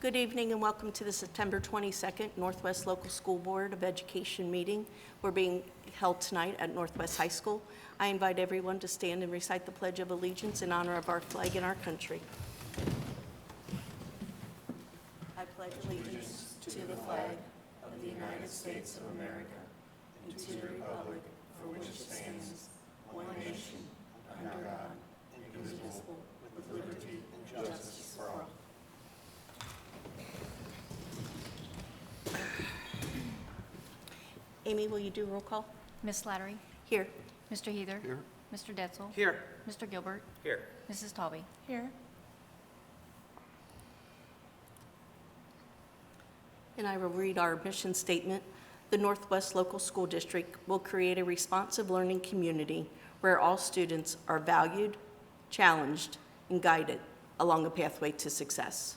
Good evening and welcome to the September 22nd Northwest Local School Board of Education meeting. We're being held tonight at Northwest High School. I invite everyone to stand and recite the Pledge of Allegiance in honor of our flag and our country. I pledge allegiance to the flag of the United States of America and to the republic for which it stands, one nation, under God, indivisible, with liberty and justice for all. Amy, will you do roll call? Ms. Slattery? Here. Mr. Heather? Here. Mr. Detzel? Here. Mr. Gilbert? Here. Mrs. Tawby? Here. And I will read our mission statement. The Northwest Local School District will create a responsive learning community where all students are valued, challenged, and guided along a pathway to success.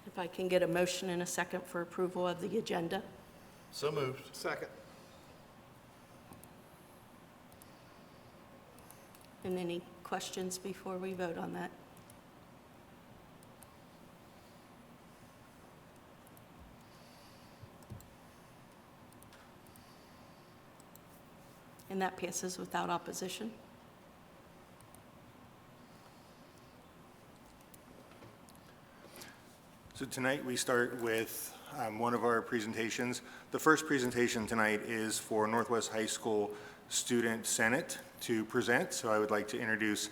If I can get a motion and a second for approval of the agenda. So moved. Second. And any questions before we vote on that? And that passes without opposition. So tonight we start with one of our presentations. The first presentation tonight is for Northwest High School Student Senate to present. So I would like to introduce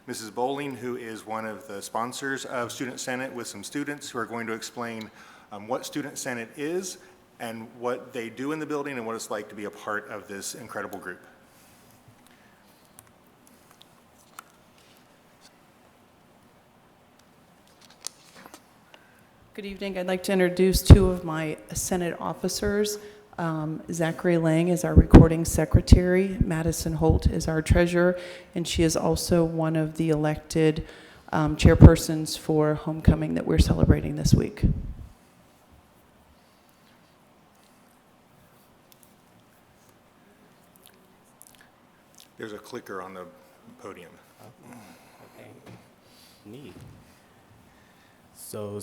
Mrs. Bowling, who is one of the sponsors of Student Senate, with some students who are going to explain what Student Senate is and what they do in the building and what it's like to be a part of this incredible group. Good evening. I'd like to introduce two of my Senate officers. Zachary Lang is our recording secretary. Madison Holt is our treasurer, and she is also one of the elected chairpersons for homecoming that we're celebrating this week. There's a clicker on the podium. Okay. Neat. So,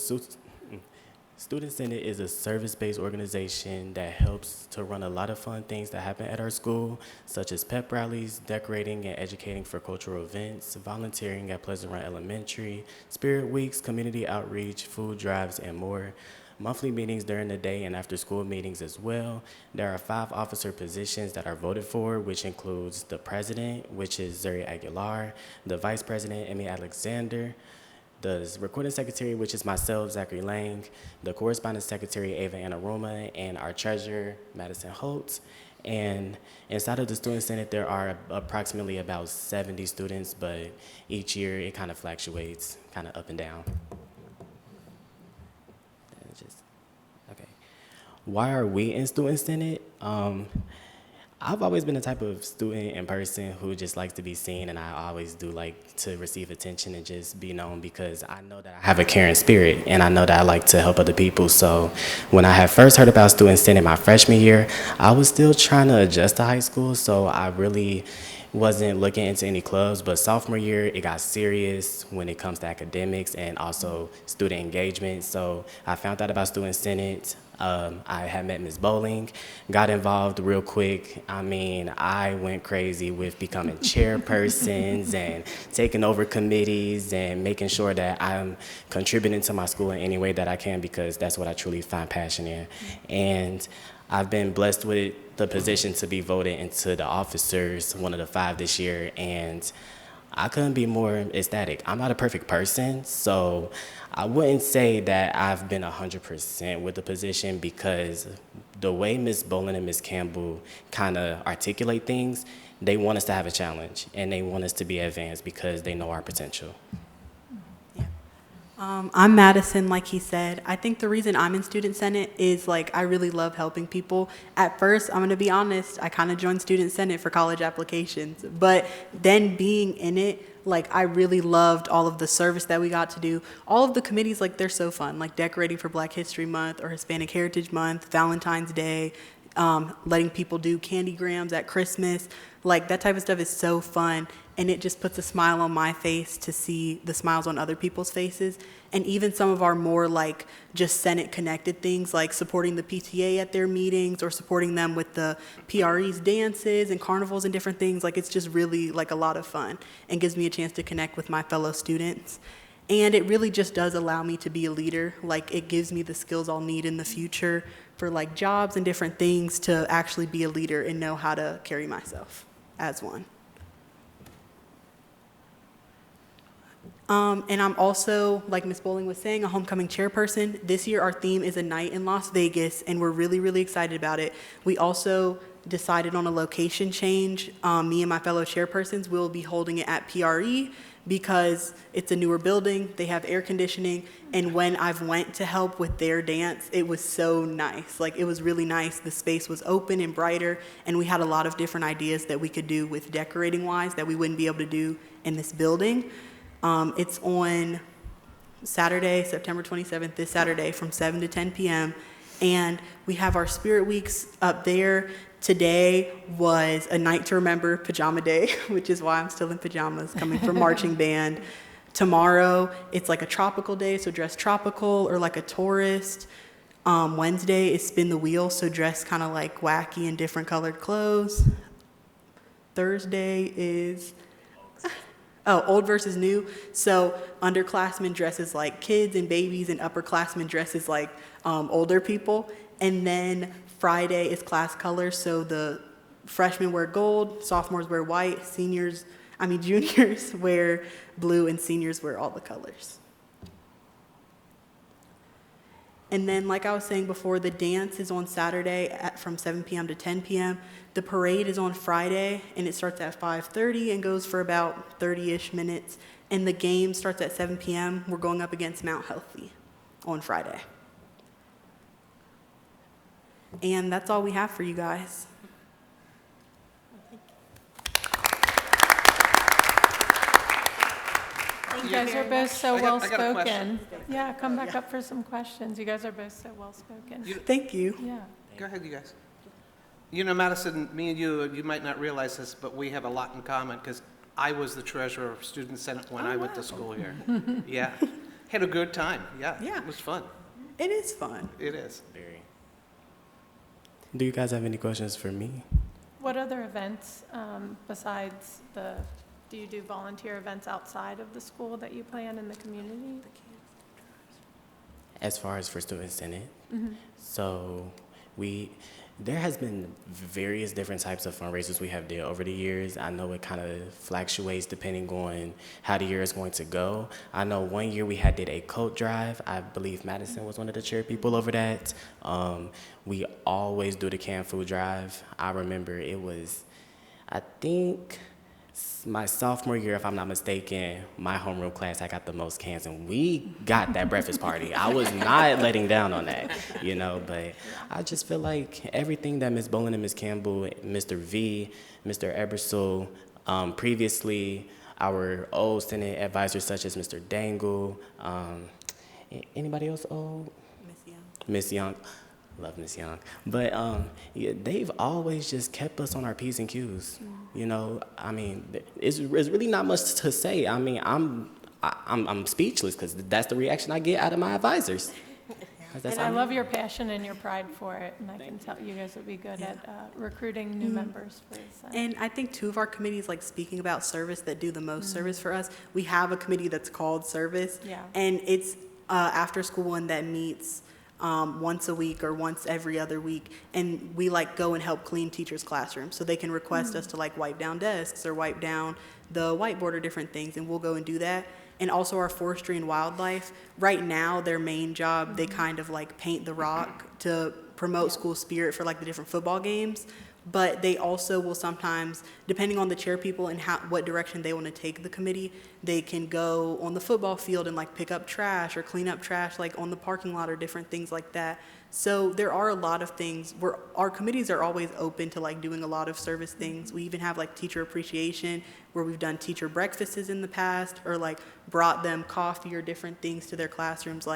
Student Senate is a service-based organization that helps to run a lot of fun things that happen at our school, such as pep rallies, decorating and educating for cultural events, volunteering at Pleasant Run Elementary, spirit weeks, community outreach, food drives, and more. Monthly meetings during the day and after school meetings as well. There are 5 officer positions that are voted for, which includes the president, which is Zuri Aguilar, the vice president, Emmy Alexander, the recording secretary, which is myself, Zachary Lang, the correspondence secretary, Ava Anaruma, and our treasurer, Madison Holtz. And inside of the Student Senate, there are approximately about 70 students, but each year it kind of fluctuates, kind of up and down. Okay. Why are we in Student Senate? I've always been the type of student and person who just likes to be seen, and I always do like to receive attention and just be known because I know that I have a caring spirit, and I know that I like to help other people. So when I had first heard about Student Senate my freshman year, I was still trying to adjust to high school, so I really wasn't looking into any clubs. But sophomore year, it got serious when it comes to academics and also student engagement. So I found out about Student Senate. I had met Ms. Bowling, got involved real quick. I mean, I went crazy with becoming chairpersons and taking over committees and making sure that I'm contributing to my school in any way that I can, because that's what I truly find passion in. And I've been blessed with the position to be voted into the officers, one of the 5 this year, and I couldn't be more ecstatic. I'm not a perfect person, so I wouldn't say that I've been 100% with the position, because the way Ms. Bowling and Ms. Campbell kind of articulate things, they want us to have a challenge, and they want us to be advanced because they know our potential. I'm Madison, like he said. I think the reason I'm in Student Senate is I really love helping people. At first, I'm going to be honest, I kind of joined Student Senate for college applications. But then being in it, I really loved all of the service that we got to do. All of the committees, they're so fun, decorating for Black History Month or Hispanic Heritage Month, Valentine's Day, letting people do candygrams at Christmas. Like, that type of stuff is so fun, and it just puts a smile on my face to see the smiles on other people's faces. And even some of our more like just Senate connected things, like supporting the PTA at their meetings or supporting them with the PRE's dances and carnivals and different things, like, it's just really like a lot of fun and gives me a chance to connect with my fellow students. And it really just does allow me to be a leader. Like, it gives me the skills I'll need in the future for like jobs and different things to actually be a leader and know how to carry myself as one. And I'm also, like Ms. Bowling was saying, a homecoming chairperson. This year our theme is a night in Las Vegas, and we're really, really excited about it. We also decided on a location change. Me and my fellow chairpersons will be holding it at PRE because it's a newer building, they have air conditioning, and when I've went to help with their dance, it was so nice. Like, it was really nice. The space was open and brighter, and we had a lot of different ideas that we could do with decorating wise that we wouldn't be able to do in this building. It's on Saturday, September 27th, this Saturday from 7 to 10 p.m. And we have our Spirit Weeks up there. Today was a night to remember, pajama day, which is why I'm still in pajamas, coming from marching band. Tomorrow, it's like a tropical day, so dress tropical or like a tourist. Wednesday is spin the wheel, so dress kind of like wacky and different colored clothes. Thursday is old versus new. So underclassmen dresses like kids and babies, and upperclassmen dresses like older people. And then Friday is class colors, so the freshmen wear gold, sophomores wear white, juniors wear blue, and seniors wear all the colors. And then, like I was saying before, the dance is on Saturday from 7 p.m. to 10 p.m. The parade is on Friday, and it starts at 5:30 and goes for about 30-ish minutes. And the game starts at 7 p.m. We're going up against Mount Healthy on Friday. And that's all we have for you guys. You guys are both so I got a well-spoken. question. Yeah, come back up for some questions. You guys are both so well-spoken. Thank you. Yeah. Go ahead, you guys. You know, Madison, me and you might not realize this, but we have a lot in common because I was the treasurer of Student Senate when I went to school here. Yeah. Had a good time. Yeah. Yeah. It was fun. It is fun. It is. Very. Do you guys have any questions for me? What other events besides do you do volunteer events outside of the school that you plan in the community? As far as for Student Senate, so there has been various different types of fundraisers we have did over the years. I know it kind of fluctuates depending on how the year is going to go. I know one year we did a coat drive. I believe Madison was one of the chair people over that. We always do the canned food drive. I remember it was, I think, my sophomore year, if I'm not mistaken, my homeroom class, I got the most cans, and we got that breakfast party. I was not letting down on that, but I just feel like everything that Ms. Bowling and Ms. Campbell, Mr. V, Mr. Ebersole, previously our old Senate advisors such as Mr. Dangle, anybody else old? Miss Young. Love Miss Young. But they've always just kept us on our P's and Q's. It's really not much to say. I'm speechless because that's the reaction I get out of my advisors. And I love your passion and your pride for it, and I can tell you guys would be good at recruiting new members for this. And I think two of our committees, like speaking about service, that do the most service for us, we have a committee that's called Service. Yeah. And it's after school one that meets once a week or once every other week, and we go and help clean teachers' classrooms, so they can request us to wipe down desks or wipe down the whiteboard or different things, and we'll go and do that. And also our forestry and wildlife, right now their main job, they kind of paint the rock to promote school spirit for the different football games. But they also will sometimes, depending on the chair people and what direction they want to take the committee, they can go on the football field and pick up trash or clean up trash on the parking lot or different things like that. So there are a lot of things where our committees are always open to doing a lot of service things. We even have teacher appreciation, where we've done teacher breakfasts in the past, or brought them coffee or different things to their classrooms,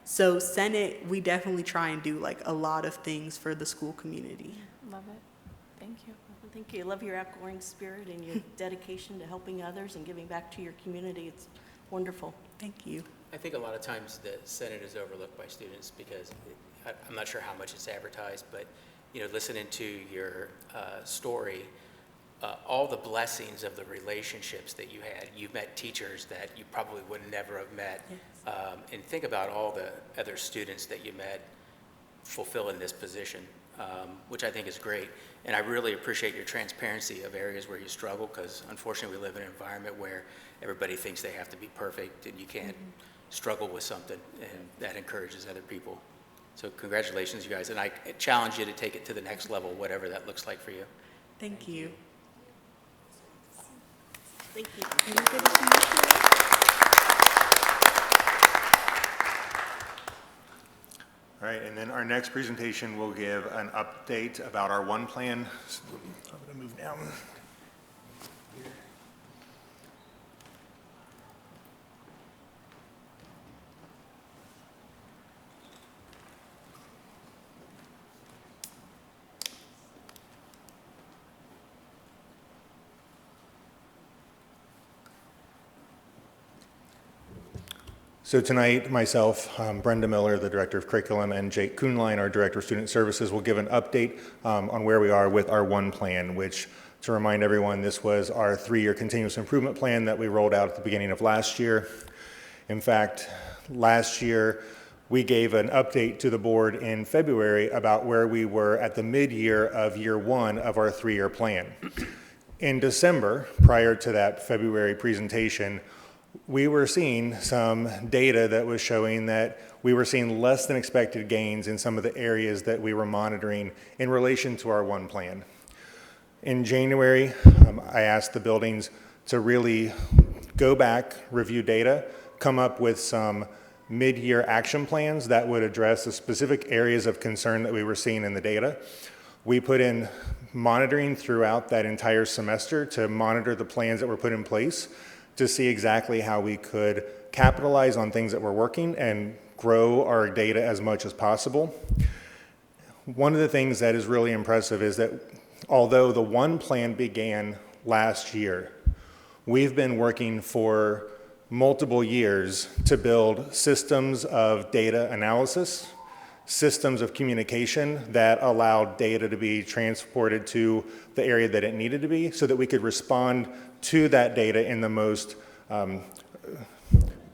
So Senate, we definitely try and do like a lot of things for the school community. Love it. Thank you. Well, thank you. I love your outgoing spirit and your dedication to helping others and giving back to your community. It's wonderful. Thank you. I think a lot of times the Senate is overlooked by students because I'm not sure how much it's advertised, but listening to your story, all the blessings of the relationships that you had. You've met teachers that you probably would never have met. Yes. And think about all the other students that you met fulfilling this position, which I think is great. And I really appreciate your transparency of areas where you struggle, because unfortunately we live in an environment where everybody thinks they have to be perfect and you can't struggle with something, and that encourages other people. So congratulations, you guys. And I challenge you to take it to the next level, whatever that looks like for you. Thank you. Thank you. All right, and then our next presentation will give an update about our one plan. I'm going to move down. So tonight, myself, Brenda Miller, the Director of Curriculum, and Jake Kuhnlein, our Director of Student Services, will give an update on where we are with our one plan, which, to remind everyone, this was our 3-year continuous improvement plan that we rolled out at the beginning of last year. In fact, last year, we gave an update to the board in February about where we were at the mid-year of year 1 of our 3-year plan. In December, prior to that February presentation, we were seeing some data that was showing that we were seeing less than expected gains in some of the areas that we were monitoring in relation to our one plan. In January, I asked the buildings to really go back, review data, come up with some mid-year action plans that would address the specific areas of concern that we were seeing in the data. We put in monitoring throughout that entire semester to monitor the plans that were put in place, to see exactly how we could capitalize on things that were working and grow our data as much as possible. One of the things that is really impressive is that although the one plan began last year, we've been working for multiple years to build systems of data analysis, systems of communication that allowed data to be transported to the area that it needed to be so that we could respond to that data in the most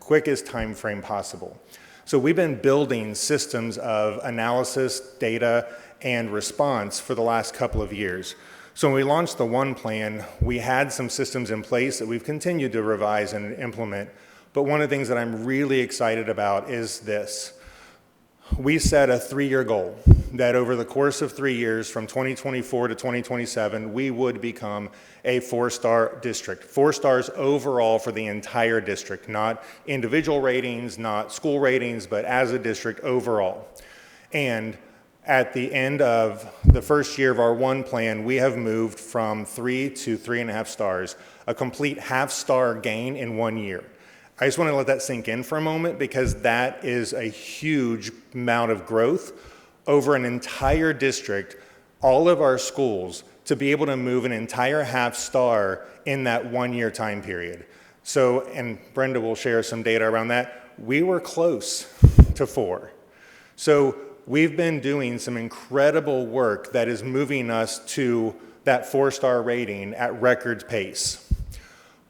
quickest time frame possible. So we've been building systems of analysis, data, and response for the last couple of years. So when we launched the one plan, we had some systems in place that we've continued to revise and implement. But one of the things that I'm really excited about is this. We set a 3-year goal that over the course of 3 years, from 2024 to 2027, we would become a 4-star district. 4 stars overall for the entire district, not individual ratings, not school ratings, but as a district overall. And at the end of the first year of our one plan, we have moved from 3 to 3.5 stars, a complete half-star gain in 1 year. I just want to let that sink in for a moment because that is a huge amount of growth over an entire district, all of our schools, to be able to move an entire half-star in that 1-year time period. So, and Brenda will share some data around that, we were close to 4. So we've been doing some incredible work that is moving us to that 4-star rating at record pace.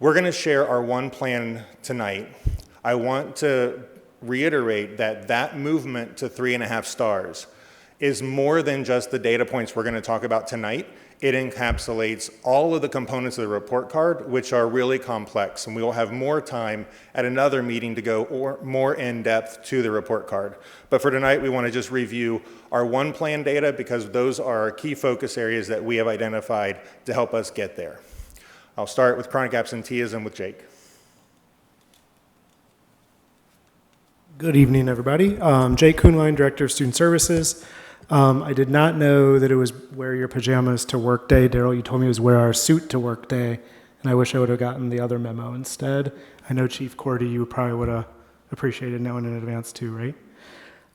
We're going to share our one plan tonight. I want to reiterate that that movement to 3.5 stars is more than just the data points we're going to talk about tonight. It encapsulates all of the components of the report card, which are really complex, and we will have more time at another meeting to go more in depth to the report card. But for tonight, we want to just review our one plan data because those are our key focus areas that we have identified to help us get there. I'll start with chronic absenteeism with Jake. Good evening, everybody. Jake Kuhnlein, Director of Student Services. I did not know that it was wear your pajamas to work day. Daryl, you told me it was wear our suit to work day, and I wish I would have gotten the other memo instead. I know Chief Cordy, you probably would have appreciated knowing in advance too, right?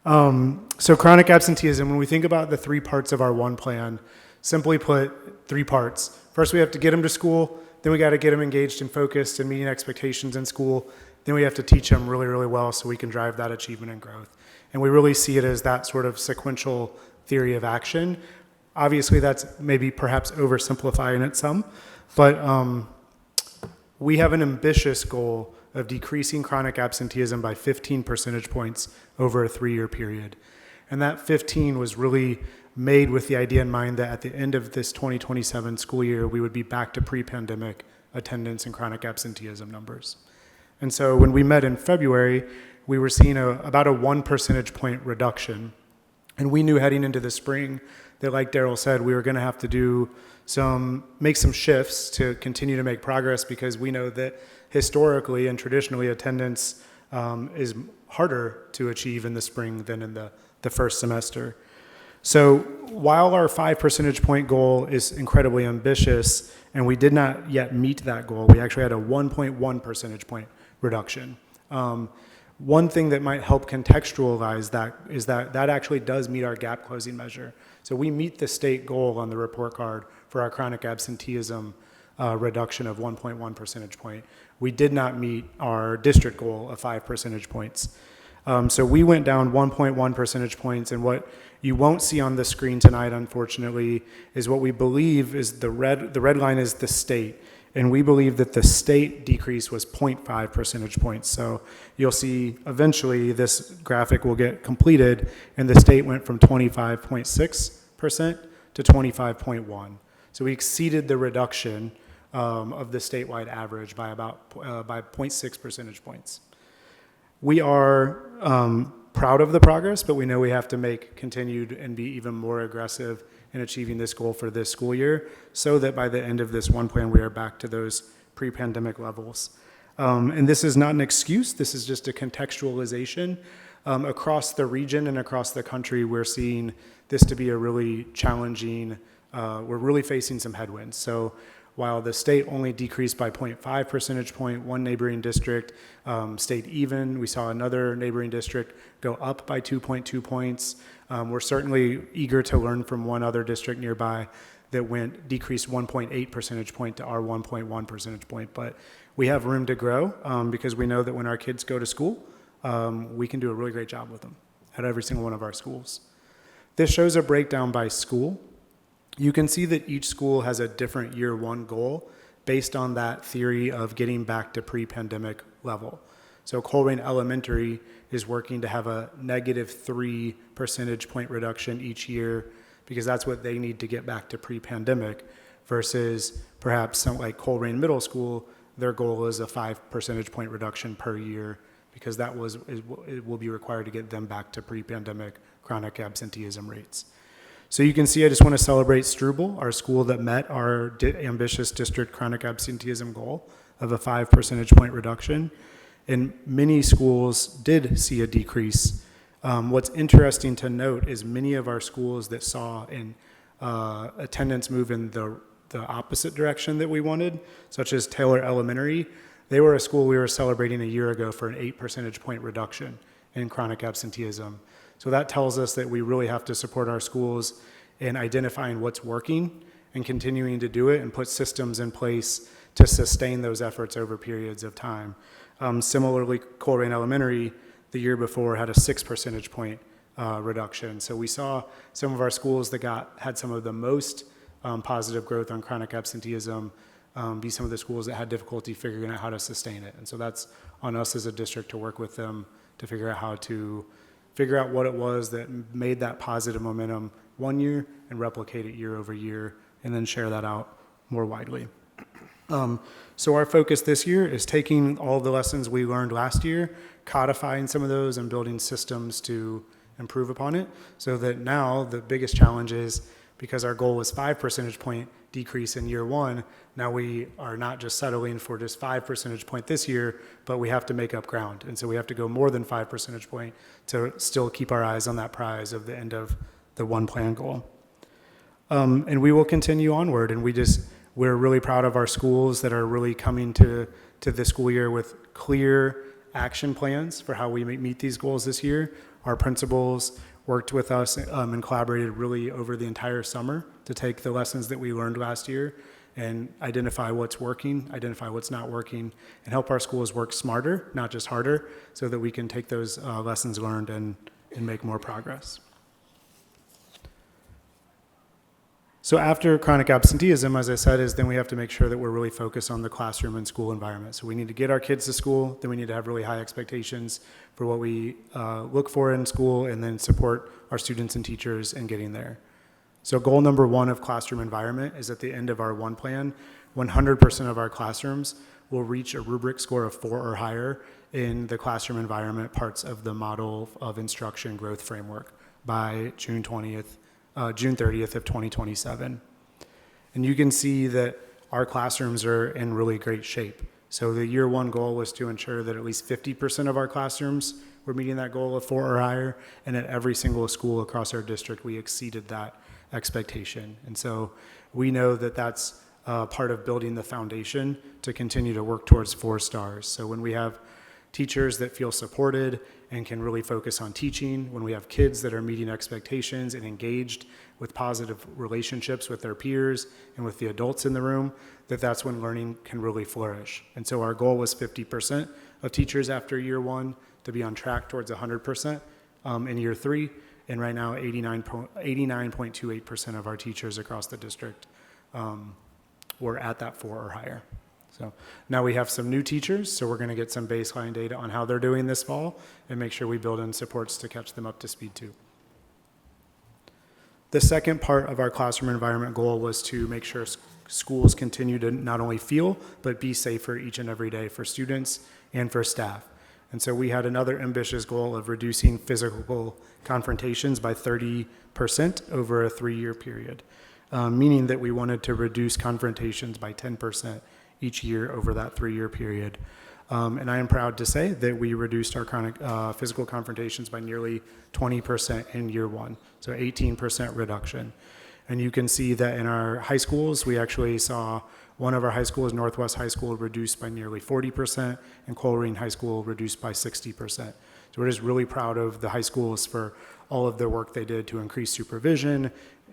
So chronic absenteeism, when we think about the 3 parts of our one plan, simply put, 3 parts. First, we have to get them to school. Then we got to get them engaged and focused and meeting expectations in school. Then we have to teach them really, really well so we can drive that achievement and growth. And we really see it as that sort of sequential theory of action. Obviously, that's maybe perhaps oversimplifying it some, but we have an ambitious goal of decreasing chronic absenteeism by 15 percentage points over a 3-year period. And that 15 was really made with the idea in mind that at the end of this 2027 school year, we would be back to pre-pandemic attendance and chronic absenteeism numbers. And so when we met in February, we were seeing about a 1 percentage point reduction. And we knew heading into the spring that, like Daryl said, we were going to have to make some shifts to continue to make progress, because we know that historically and traditionally attendance is harder to achieve in the spring than in the first semester. So while our 5 percentage point goal is incredibly ambitious, and we did not yet meet that goal, we actually had a 1.1 percentage point reduction. One thing that might help contextualize that is that actually does meet our gap closing measure. So we meet the state goal on the report card for our chronic absenteeism reduction of 1.1 percentage point. We did not meet our district goal of 5 percentage points. So we went down 1.1 percentage points, and what you won't see on the screen tonight, unfortunately, is what we believe is the red line is the state. And we believe that the state decrease was 0.5 percentage points. So you'll see eventually this graphic will get completed, and the state went from 25.6% to 25.1%. So we exceeded the reduction of the statewide average by about by 0.6 percentage points. We are proud of the progress, but we know we have to make continued and be even more aggressive in achieving this goal for this school year, so that by the end of this one plan, we are back to those pre-pandemic levels. And this is not an excuse, this is just a contextualization. Across the region and across the country, we're seeing this to be a really challenging, we're really facing some headwinds. So while the state only decreased by 0.5 percentage point, one neighboring district stayed even. We saw another neighboring district go up by 2.2 points. We're certainly eager to learn from one other district nearby that decreased 1.8 percentage point to our 1.1 percentage point. But we have room to grow because we know that when our kids go to school, we can do a really great job with them at every single one of our schools. This shows a breakdown by school. You can see that each school has a different year one goal based on that theory of getting back to pre-pandemic level. So Colerain Elementary is working to have a -3 percentage point reduction each year, because that's what they need to get back to pre-pandemic, versus perhaps something like Colerain Middle School, their goal is a 5 percentage point reduction per year, because it will be required to get them back to pre-pandemic chronic absenteeism rates. So you can see, I just want to celebrate Struble, our school that met our ambitious district chronic absenteeism goal of a 5 percentage point reduction. And many schools did see a decrease. What's interesting to note is many of our schools that saw attendance move in the opposite direction that we wanted, such as Taylor Elementary, they were a school we were celebrating a year ago for an 8 percentage point reduction in chronic absenteeism. So that tells us that we really have to support our schools in identifying what's working and continuing to do it, and put systems in place to sustain those efforts over periods of time. Similarly, Colerain Elementary, the year before, had a 6 percentage point reduction. So we saw some of our schools that had some of the most positive growth on chronic absenteeism be some of the schools that had difficulty figuring out how to sustain it. And so that's on us as a district to work with them to figure out how to figure out what it was that made that positive momentum one year and replicate it year over year, and then share that out more widely. So our focus this year is taking all the lessons we learned last year, codifying some of those, and building systems to improve upon it, so that now the biggest challenge is, because our goal was 5 percentage point decrease in year one, now we are not just settling for just 5 percentage point this year, but we have to make up ground. And so we have to go more than 5 percentage point to still keep our eyes on that prize of the end of the one plan goal. And we will continue onward, and we're really proud of our schools that are really coming to this school year with clear action plans for how we meet these goals this year. Our principals worked with us and collaborated really over the entire summer to take the lessons that we learned last year and identify what's working, identify what's not working, and help our schools work smarter, not just harder, so that we can take those lessons learned and make more progress. So after chronic absenteeism, as I said, is then we have to make sure that we're really focused on the classroom and school environment. So we need to get our kids to school, then we need to have really high expectations for what we look for in school, and then support our students and teachers in getting there. So goal number 1 of classroom environment is at the end of our 1 plan, 100% of our classrooms will reach a rubric score of 4 or higher in the classroom environment parts of the model of instruction growth framework by June 30th of 2027. And you can see that our classrooms are in really great shape. So the year 1 goal was to ensure that at least 50% of our classrooms were meeting that goal of 4 or higher, and at every single school across our district, we exceeded that expectation. And so we know that that's part of building the foundation to continue to work towards 4 stars. So when we have teachers that feel supported and can really focus on teaching, when we have kids that are meeting expectations and engaged with positive relationships with their peers and with the adults in the room, that's when learning can really flourish. And so our goal was 50% of teachers after year 1 to be on track towards 100% in year 3. And right now, 89.28% of our teachers across the district were at that 4 or higher. So now we have some new teachers, so we're going to get some baseline data on how they're doing this fall and make sure we build in supports to catch them up to speed too. The second part of our classroom environment goal was to make sure schools continue to not only feel, but be safer each and every day for students and for staff. And so we had another ambitious goal of reducing physical confrontations by 30% over a 3-year period, meaning that we wanted to reduce confrontations by 10% each year over that 3-year period. And I am proud to say that we reduced our chronic physical confrontations by nearly 20% in year 1, so 18% reduction. And you can see that in our high schools, we actually saw one of our high schools, Northwest High School, reduced by nearly 40%, and Coleraine High School reduced by 60%. So we're just really proud of the high schools for all of the work they did to increase supervision,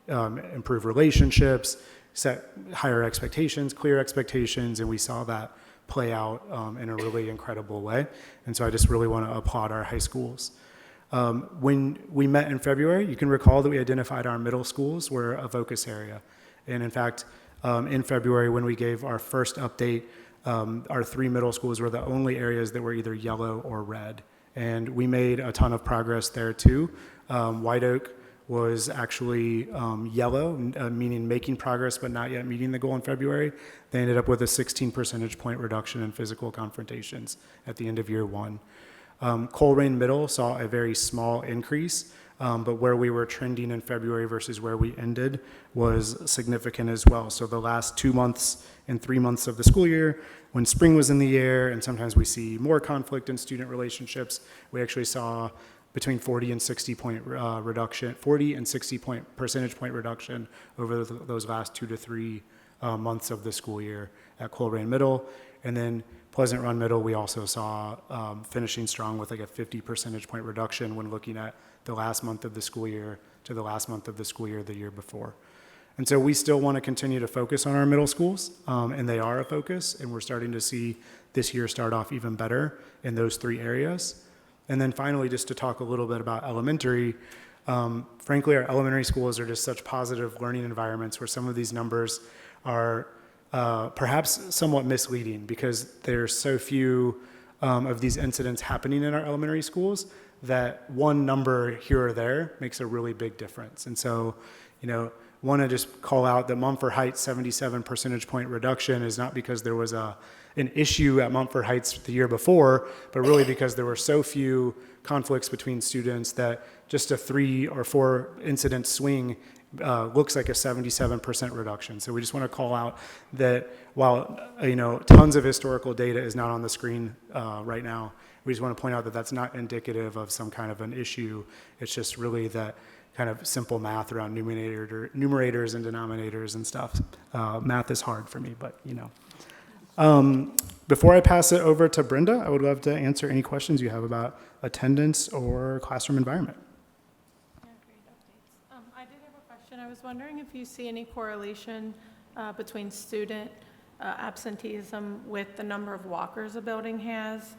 improve relationships, set higher expectations, clear expectations, and we saw that play out in a really incredible way. And so I just really want to applaud our high schools. When we met in February, you can recall that we identified our middle schools were a focus area. And in fact, in February, when we gave our first update, our 3 middle schools were the only areas that were either yellow or red. And we made a ton of progress there too. White Oak was actually yellow, meaning making progress but not yet meeting the goal in February. They ended up with a 16 percentage point reduction in physical confrontations at the end of year 1. Coleraine Middle saw a very small increase, but where we were trending in February versus where we ended was significant as well. So the last 2 months and 3 months of the school year, when spring was in the air, and sometimes we see more conflict in student relationships, we actually saw between 40 and 60 point reduction, 40 and 60 percentage point reduction over those last 2 to 3 months of the school year at Coleraine Middle. And then Pleasant Run Middle, we also saw finishing strong with like a 50 percentage point reduction when looking at the last month of the school year to the last month of the school year the year before. And so we still want to continue to focus on our middle schools, and they are a focus, and we're starting to see this year start off even better in those 3 areas. And then finally, just to talk a little bit about elementary, frankly, our elementary schools are just such positive learning environments where some of these numbers are perhaps somewhat misleading because there's so few of these incidents happening in our elementary schools that one number here or there makes a really big difference. And so, want to just call out that Mumford Heights 77 percentage point reduction is not because there was an issue at Mumford Heights the year before, but really because there were so few conflicts between students that just a 3 or 4 incident swing looks like a 77% reduction. So we just want to call out that while tons of historical data is not on the screen right now, we just want to point out that that's not indicative of some kind of an issue. It's just really that kind of simple math around numerators and denominators and stuff. Math is hard for me, but Before I pass it over to Brenda, I would love to answer any questions you have about attendance or classroom environment. Yeah, great updates. I did have a question. I was wondering if you see any correlation between student absenteeism with the number of walkers a building has,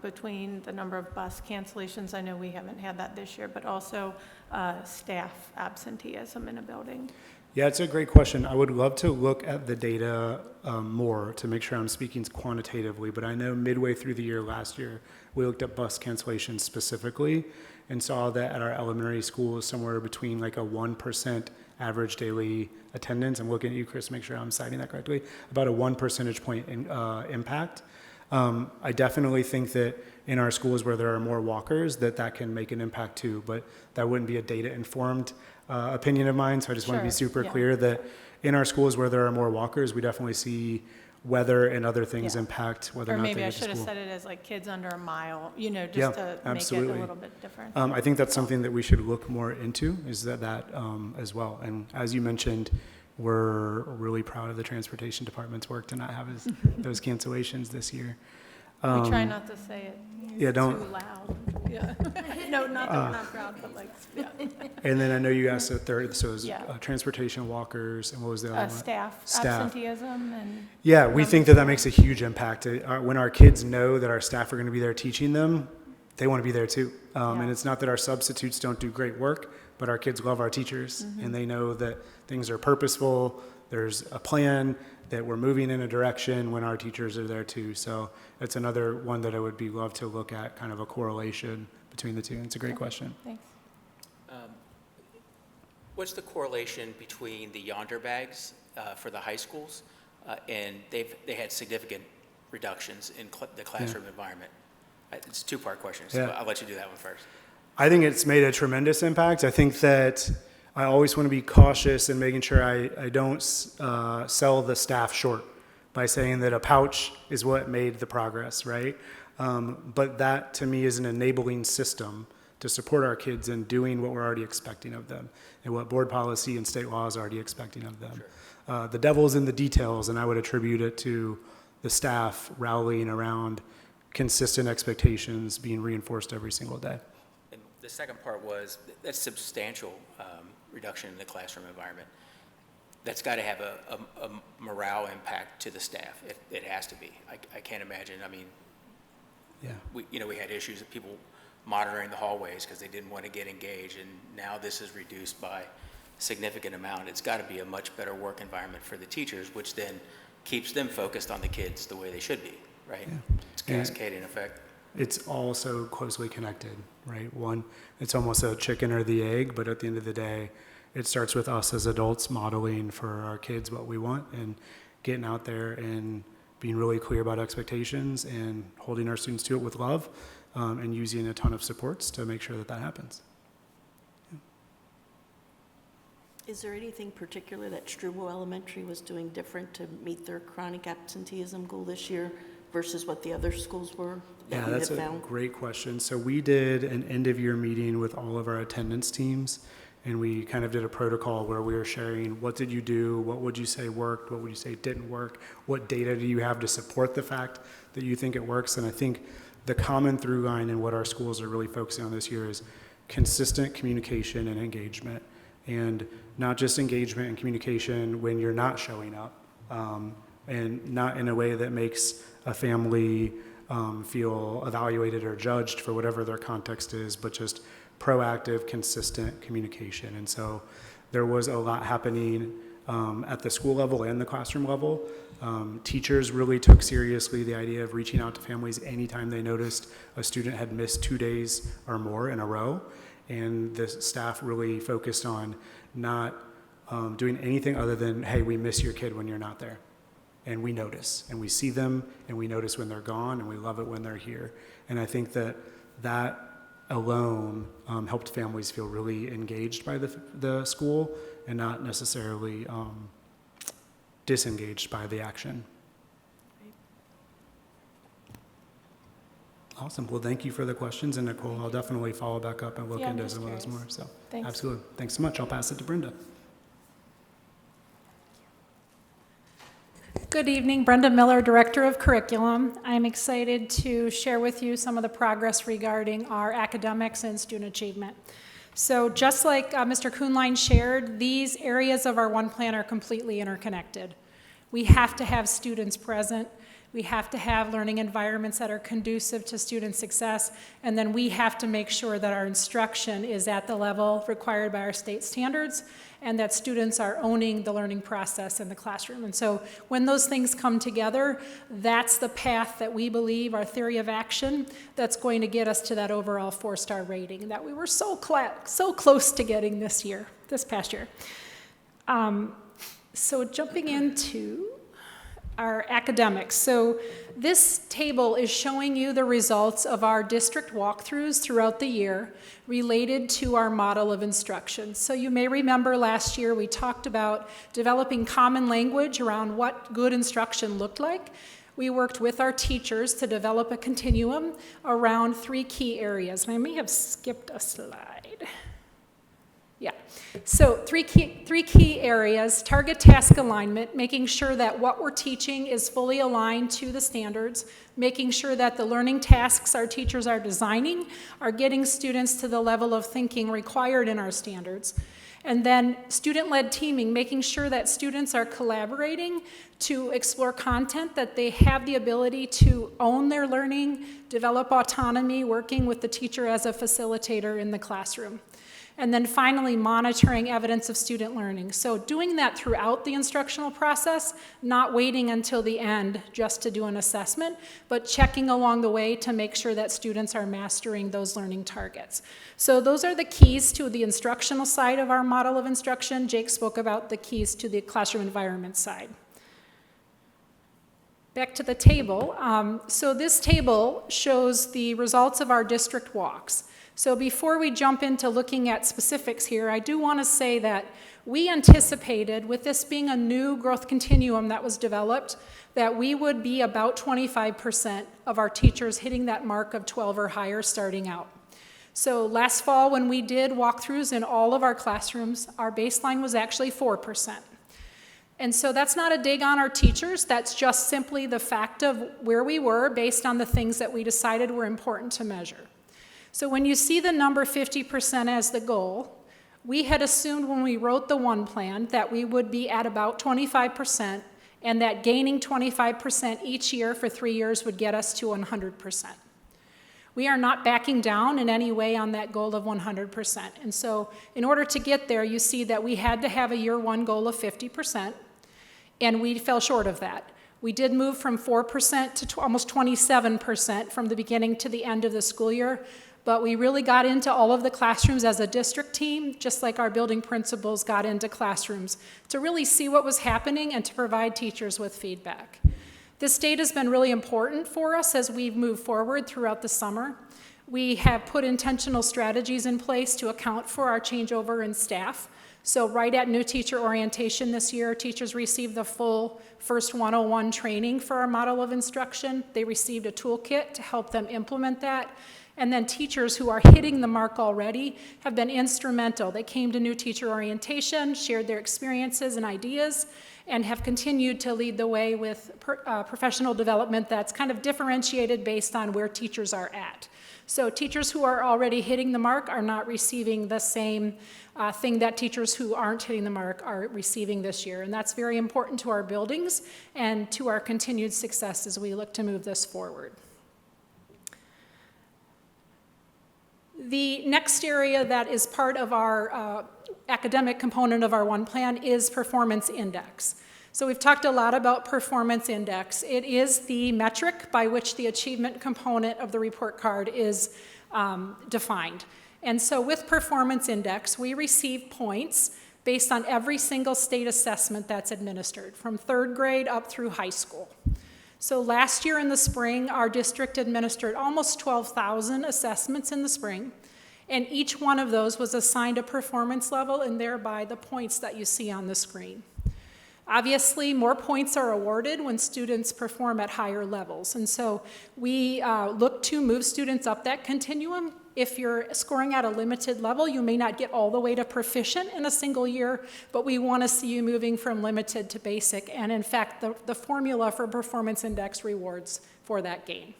between the number of bus cancellations. I know we haven't had that this year, but also staff absenteeism in a building. Yeah, it's a great question. I would love to look at the data more to make sure I'm speaking quantitatively, but I know midway through the year last year, we looked at bus cancellations specifically and saw that at our elementary schools, somewhere between like a 1% average daily attendance. I'm looking at you, Chris, to make sure I'm citing that correctly, about a 1 percentage point impact. I definitely think that in our schools where there are more walkers, that can make an impact too, but that wouldn't be a data-informed opinion of mine, so I just want to be Sure, super yeah. clear that in our schools where there are more walkers, we definitely see weather and other things Yeah. impact whether Or or not maybe they I get to should have school. said it as like kids under a mile, just Yeah, to make it absolutely. a little bit different. I think that's something that we should look more into, is that as well. And as you mentioned, we're really proud of the transportation department's work to not have those cancellations this year. We try not to say it Yeah, don't. too loud. Yeah. No, not that we're not proud, but like, yeah. And then I know you asked a third, so it was Yeah. Transportation, walkers, and what was the other one? Staff Staff. absenteeism and. Yeah, we think that makes a huge impact. When our kids know that our staff are going to be there teaching them, they want to be there too. Yeah. And it's not that our substitutes don't do great work, but our kids love our teachers, and they know that things are purposeful, there's a plan, that we're moving in a direction when our teachers are there too. So it's another one that I would be love to look at, kind of a correlation between the two. It's a great question. Thanks. What's the correlation between the Yonder bags for the high schools? And they had significant reductions in the classroom environment. It's a two-part question, so Yeah. I'll let you do that one first. I think it's made a tremendous impact. I think that I always want to be cautious in making sure I don't sell the staff short by saying that a pouch is what made the progress, right? But that, to me, is an enabling system to support our kids in doing what we're already expecting of them and what board policy and state law is already expecting of them. Sure. The devil's in the details, and I would attribute it to the staff rallying around consistent expectations being reinforced every single day. And the second part was, that's substantial reduction in the classroom environment. That's got to have a morale impact to the staff. It has to be. I can't imagine. I mean, Yeah. we had issues of people monitoring the hallways because they didn't want to get engaged, and now this is reduced by a significant amount. It's got to be a much better work environment for the teachers, which then keeps them focused on the kids the way they should be, right? Yeah. It's cascading effect. It's all so closely connected, right? One, it's almost a chicken or the egg, but at the end of the day, it starts with us as adults modeling for our kids what we want and getting out there and being really clear about expectations and holding our students to it with love, and using a ton of supports to make sure that happens. Is there anything particular that Struble Elementary was doing different to meet their chronic absenteeism goal this year versus what the other schools were Yeah, that you that's had a found? great question. So we did an end-of-year meeting with all of our attendance teams, and we kind of did a protocol where we were sharing, what did you do, what would you say worked, what would you say didn't work, what data do you have to support the fact that you think it works. And I think the common through line in what our schools are really focusing on this year is consistent communication and engagement. And not just engagement and communication when you're not showing up, and not in a way that makes a family feel evaluated or judged for whatever their context is, but just proactive, consistent communication. And so there was a lot happening at the school level and the classroom level. Teachers really took seriously the idea of reaching out to families anytime they noticed a student had missed 2 days or more in a row. And the staff really focused on not doing anything other than, hey, we miss your kid when you're not there. And we notice, and we see them, and we notice when they're gone, and we love it when they're here. And I think that alone helped families feel really engaged by the school and not necessarily disengaged by the action. Awesome. Well, thank you for the questions, and Nicole, I'll definitely follow back up and look Yeah, I'm into just some of those curious. more. So, Thanks. absolutely. Thanks so much. I'll pass it to Brenda. Good evening, Brenda Miller, Director of Curriculum. I'm excited to share with you some of the progress regarding our academics and student achievement. So just like Mr. Kuhnlein shared, these areas of our one plan are completely interconnected. We have to have students present. We have to have learning environments that are conducive to student success, and then we have to make sure that our instruction is at the level required by our state standards and that students are owning the learning process in the classroom. And so when those things come together, that's the path that we believe, our theory of action, that's going to get us to that overall 4-star rating that we were so close to getting this past year. So jumping into our academics. So this table is showing you the results of our district walkthroughs throughout the year related to our model of instruction. So you may remember last year we talked about developing common language around what good instruction looked like. We worked with our teachers to develop a continuum around 3 key areas. And I may have skipped a slide. Yeah, so three key areas: target task alignment, making sure that what we're teaching is fully aligned to the standards, making sure that the learning tasks our teachers are designing are getting students to the level of thinking required in our standards. And then student-led teaming, making sure that students are collaborating to explore content, that they have the ability to own their learning, develop autonomy, working with the teacher as a facilitator in the classroom. And then finally, monitoring evidence of student learning. So doing that throughout the instructional process, not waiting until the end just to do an assessment, but checking along the way to make sure that students are mastering those learning targets. So those are the keys to the instructional side of our model of instruction. Jake spoke about the keys to the classroom environment side. Back to the table. So this table shows the results of our district walks. So before we jump into looking at specifics here, I do want to say that we anticipated, with this being a new growth continuum that was developed, that we would be about 25% of our teachers hitting that mark of 12 or higher starting out. So last fall, when we did walkthroughs in all of our classrooms, our baseline was actually 4%. And so that's not a dig on our teachers, that's just simply the fact of where we were based on the things that we decided were important to measure. So when you see the number 50% as the goal, we had assumed when we wrote the one plan that we would be at about 25%, and that gaining 25% each year for 3 years would get us to 100%. We are not backing down in any way on that goal of 100%. And so in order to get there, you see that we had to have a year one goal of 50%, and we fell short of that. We did move from 4% to almost 27% from the beginning to the end of the school year, but we really got into all of the classrooms as a district team, just like our building principals got into classrooms, to really see what was happening and to provide teachers with feedback. This data has been really important for us as we've moved forward throughout the summer. We have put intentional strategies in place to account for our changeover in staff. So right at new teacher orientation this year, teachers received the full first 101 training for our model of instruction. They received a toolkit to help them implement that. And then teachers who are hitting the mark already have been instrumental. They came to new teacher orientation, shared their experiences and ideas, and have continued to lead the way with professional development that's kind of differentiated based on where teachers are at. So teachers who are already hitting the mark are not receiving the same thing that teachers who aren't hitting the mark are receiving this year. And that's very important to our buildings and to our continued success as we look to move this forward. The next area that is part of our academic component of our one plan is performance index. So we've talked a lot about performance index. It is the metric by which the achievement component of the report card is defined. And so with performance index, we receive points based on every single state assessment that's administered, from 3rd grade up through high school. So last year in the spring, our district administered almost 12,000 assessments in the spring, and each one of those was assigned a performance level and thereby the points that you see on the screen. Obviously, more points are awarded when students perform at higher levels, and so we look to move students up that continuum If you're scoring at a limited level, you may not get all the way to proficient in a single year, but we want to see you moving from limited to basic. And in fact, the formula for performance index rewards for that gain.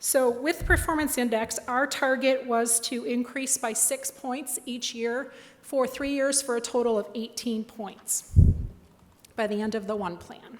So with performance index, our target was to increase by 6 points each year for 3 years for a total of 18 points by the end of the one plan.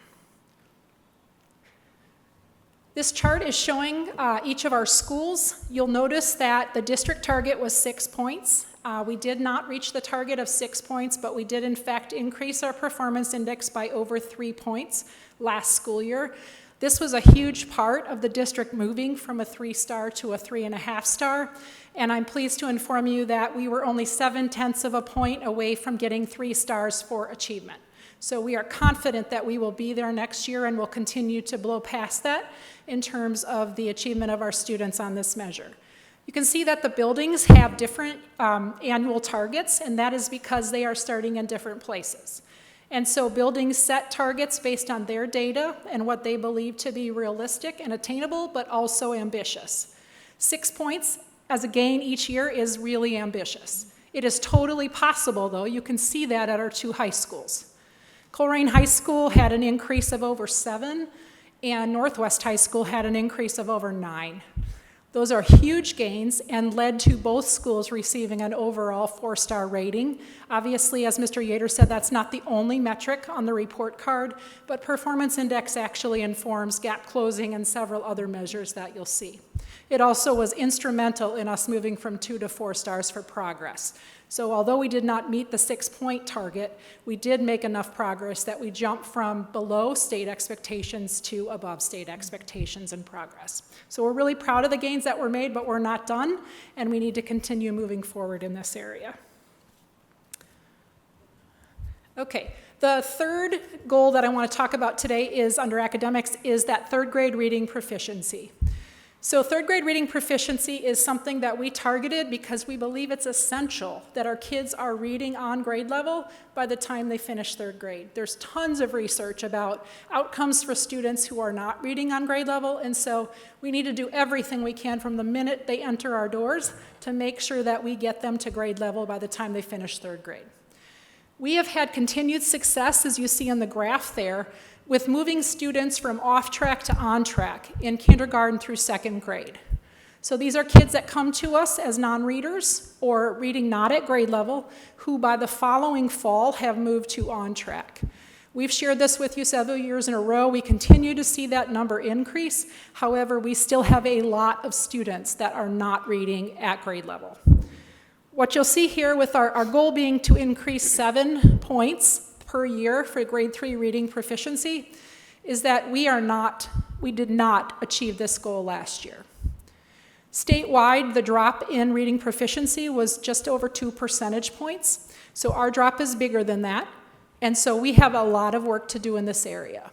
This chart is showing each of our schools. You'll notice that the district target was 6 points. We did not reach the target of 6 points, but we did in fact increase our performance index by over 3 points last school year. This was a huge part of the district moving from a 3-star to a 3.5 star, and I'm pleased to inform you that we were only 0.7 of a point away from getting 3 stars for achievement. So we are confident that we will be there next year and will continue to blow past that in terms of the achievement of our students on this measure. You can see that the buildings have different annual targets, and that is because they are starting in different places. And so buildings set targets based on their data and what they believe to be realistic and attainable, but also ambitious. 6 points as a gain each year is really ambitious. It is totally possible, though. You can see that at our 2 high schools. Coleraine High School had an increase of over 7, and Northwest High School had an increase of over 9. Those are huge gains and led to both schools receiving an overall 4-star rating. Obviously, as Mr. Yater said, that's not the only metric on the report card, but performance index actually informs gap closing and several other measures that you'll see. It also was instrumental in us moving from 2 to 4 stars for progress. So although we did not meet the 6-point target, we did make enough progress that we jumped from below state expectations to above state expectations in progress. So we're really proud of the gains that were made, but we're not done, and we need to continue moving forward in this area. Okay, the third goal that I want to talk about today is under academics is that 3rd grade reading proficiency. So 3rd grade reading proficiency is something that we targeted because we believe it's essential that our kids are reading on grade level by the time they finish 3rd grade. There's tons of research about outcomes for students who are not reading on grade level, and so we need to do everything we can from the minute they enter our doors to make sure that we get them to grade level by the time they finish 3rd grade. We have had continued success, as you see on the graph there, with moving students from off track to on track in kindergarten through 2nd grade. So these are kids that come to us as non-readers or reading not at grade level, who by the following fall have moved to on track. We've shared this with you several years in a row. We continue to see that number increase. However, we still have a lot of students that are not reading at grade level. What you'll see here with our goal being to increase 7 points per year for grade 3 reading proficiency is that we did not achieve this goal last year. Statewide, the drop in reading proficiency was just over 2 percentage points. So our drop is bigger than that. And so we have a lot of work to do in this area.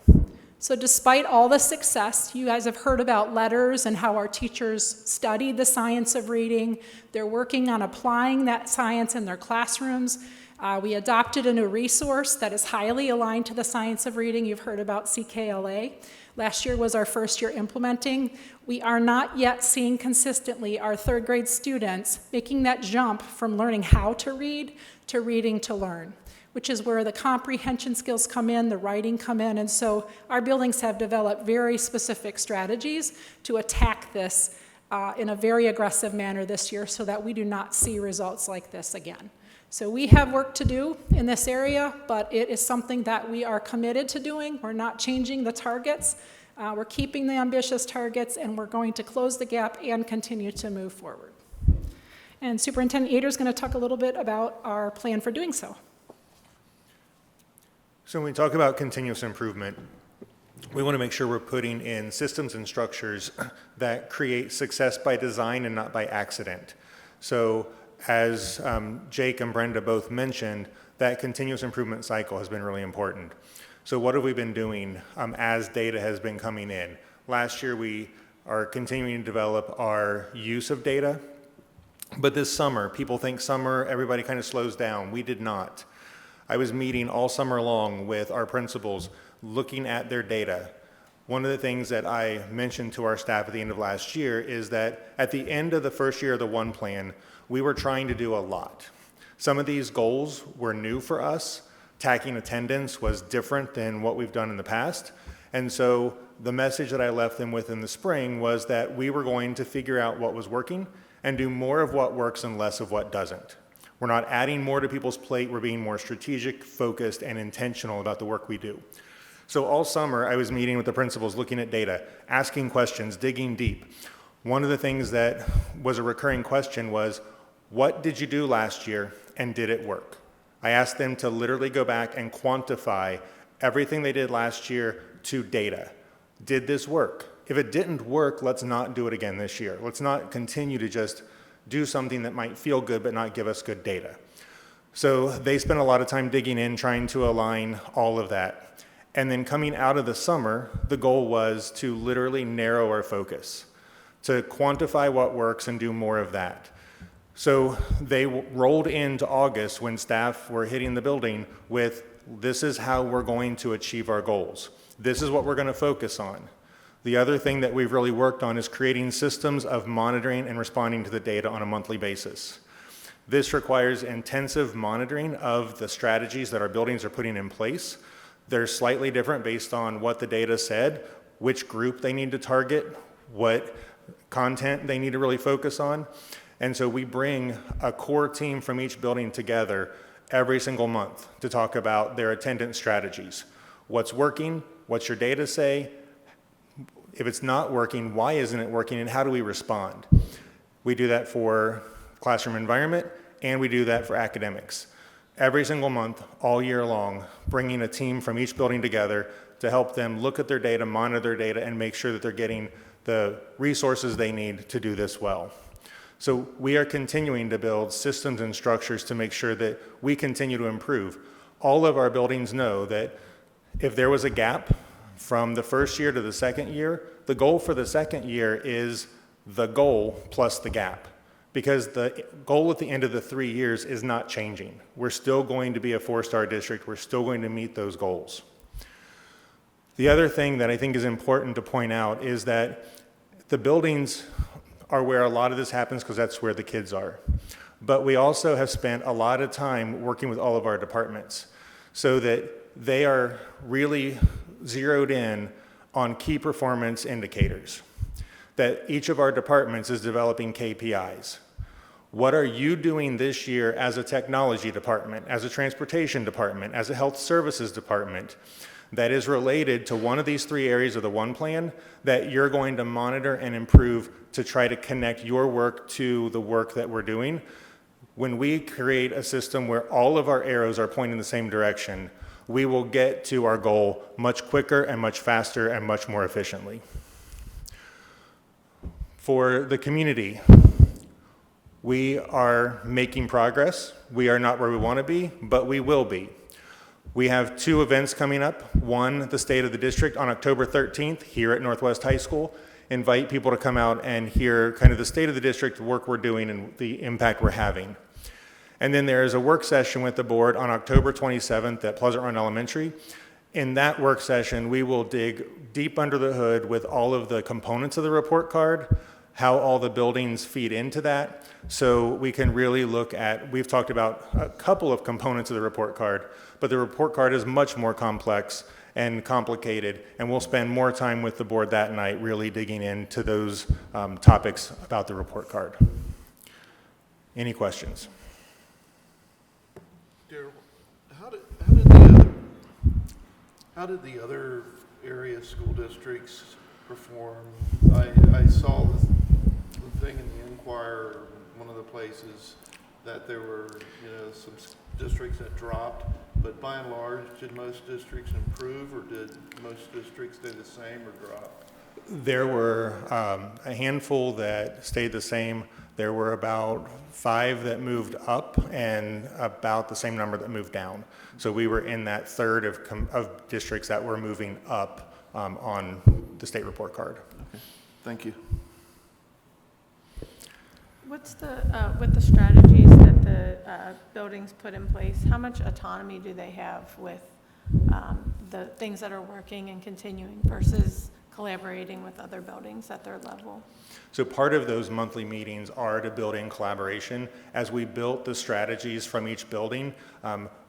So despite all the success, you guys have heard about letters and how our teachers studied the science of reading. They're working on applying that science in their classrooms. We adopted a new resource that is highly aligned to the science of reading. You've heard about CKLA. Last year was our first year implementing. We are not yet seeing consistently our 3rd grade students making that jump from learning how to read to reading to learn, which is where the comprehension skills come in, the writing come in, and so our buildings have developed very specific strategies to attack this in a very aggressive manner this year so that we do not see results like this again. So we have work to do in this area, but it is something that we are committed to doing. We're not changing the targets. We're keeping the ambitious targets, and we're going to close the gap and continue to move forward. And Superintendent Yater is going to talk a little bit about our plan for doing so. So when we talk about continuous improvement, we want to make sure we're putting in systems and structures that create success by design and not by accident. So as Jake and Brenda both mentioned, that continuous improvement cycle has been really important. So what have we been doing as data has been coming in? Last year, we are continuing to develop our use of data. But this summer, people think summer, everybody kind of slows down. We did not. I was meeting all summer long with our principals, looking at their data, One of the things that I mentioned to our staff at the end of last year is that at the end of the first year of the One Plan, we were trying to do a lot. Some of these goals were new for us. Tacking attendance was different than what we've done in the past. And so the message that I left them with in the spring was that we were going to figure out what was working and do more of what works and less of what doesn't. We're not adding more to people's plate. We're being more strategic, focused, and intentional about the work we do. So all summer, I was meeting with the principals, looking at data, asking questions, digging deep. One of the things that was a recurring question was, what did you do last year and did it work? I asked them to literally go back and quantify everything they did last year to data. Did this work? If it didn't work, let's not do it again this year. Let's not continue to just do something that might feel good but not give us good data. So they spent a lot of time digging in, trying to align all of that. And then coming out of the summer, the goal was to literally narrow our focus, to quantify what works and do more of that. So they rolled into August when staff were hitting the building with, this is how we're going to achieve our goals. This is what we're going to focus on. The other thing that we've really worked on is creating systems of monitoring and responding to the data on a monthly basis. This requires intensive monitoring of the strategies that our buildings are putting in place. They're slightly different based on what the data said, which group they need to target, what content they need to really focus on. And so we bring a core team from each building together every single month to talk about their attendance strategies. What's working? What's your data say? If it's not working, why isn't it working, and how do we respond? We do that for classroom environment, and we do that for academics. Every single month, all year long, bringing a team from each building together to help them look at their data, monitor their data, and make sure that they're getting the resources they need to do this well. So we are continuing to build systems and structures to make sure that we continue to improve. All of our buildings know that if there was a gap from the first year to the second year, the goal for the second year is the goal plus the gap. Because the goal at the end of the 3 years is not changing. We're still going to be a 4-star district. We're still going to meet those goals. The other thing that I think is important to point out is that the buildings are where a lot of this happens because that's where the kids are. But we also have spent a lot of time working with all of our departments so that they are really zeroed in on key performance indicators, that each of our departments is developing KPIs. What are you doing this year as a technology department, as a transportation department, as a health services department that is related to one of these 3 areas of the One Plan that you're going to monitor and improve to try to connect your work to the work that we're doing? When we create a system where all of our arrows are pointing in the same direction, we will get to our goal much quicker and much faster and much more efficiently. For the community, we are making progress. We are not where we want to be, but we will be. We have 2 events coming up. One, the State of the District on October 13th here at Northwest High School. Invite people to come out and hear kind of the state of the district, the work we're doing, and the impact we're having. And then there is a work session with the board on October 27th at Pleasant Run Elementary. In that work session, we will dig deep under the hood with all of the components of the report card, how all the buildings feed into that, so we can really look at, we've talked about a couple of components of the report card, but the report card is much more complex and complicated, and we'll spend more time with the board that night really digging into those topics about the report card. Any questions? Daryl, how did the other area school districts perform? I saw the thing in the Enquirer, one of the places, that there were, some districts that dropped, but by and large, did most districts improve, or did most districts stay the same or drop? There were a handful that stayed the same. There were about 5 that moved up and about the same number that moved down. So we were in that third of districts that were moving up on the state report card. Okay, thank you. What's with the strategies that the buildings put in place, how much autonomy do they have with the things that are working and continuing versus collaborating with other buildings at their level? So part of those monthly meetings are to build in collaboration. As we built the strategies from each building,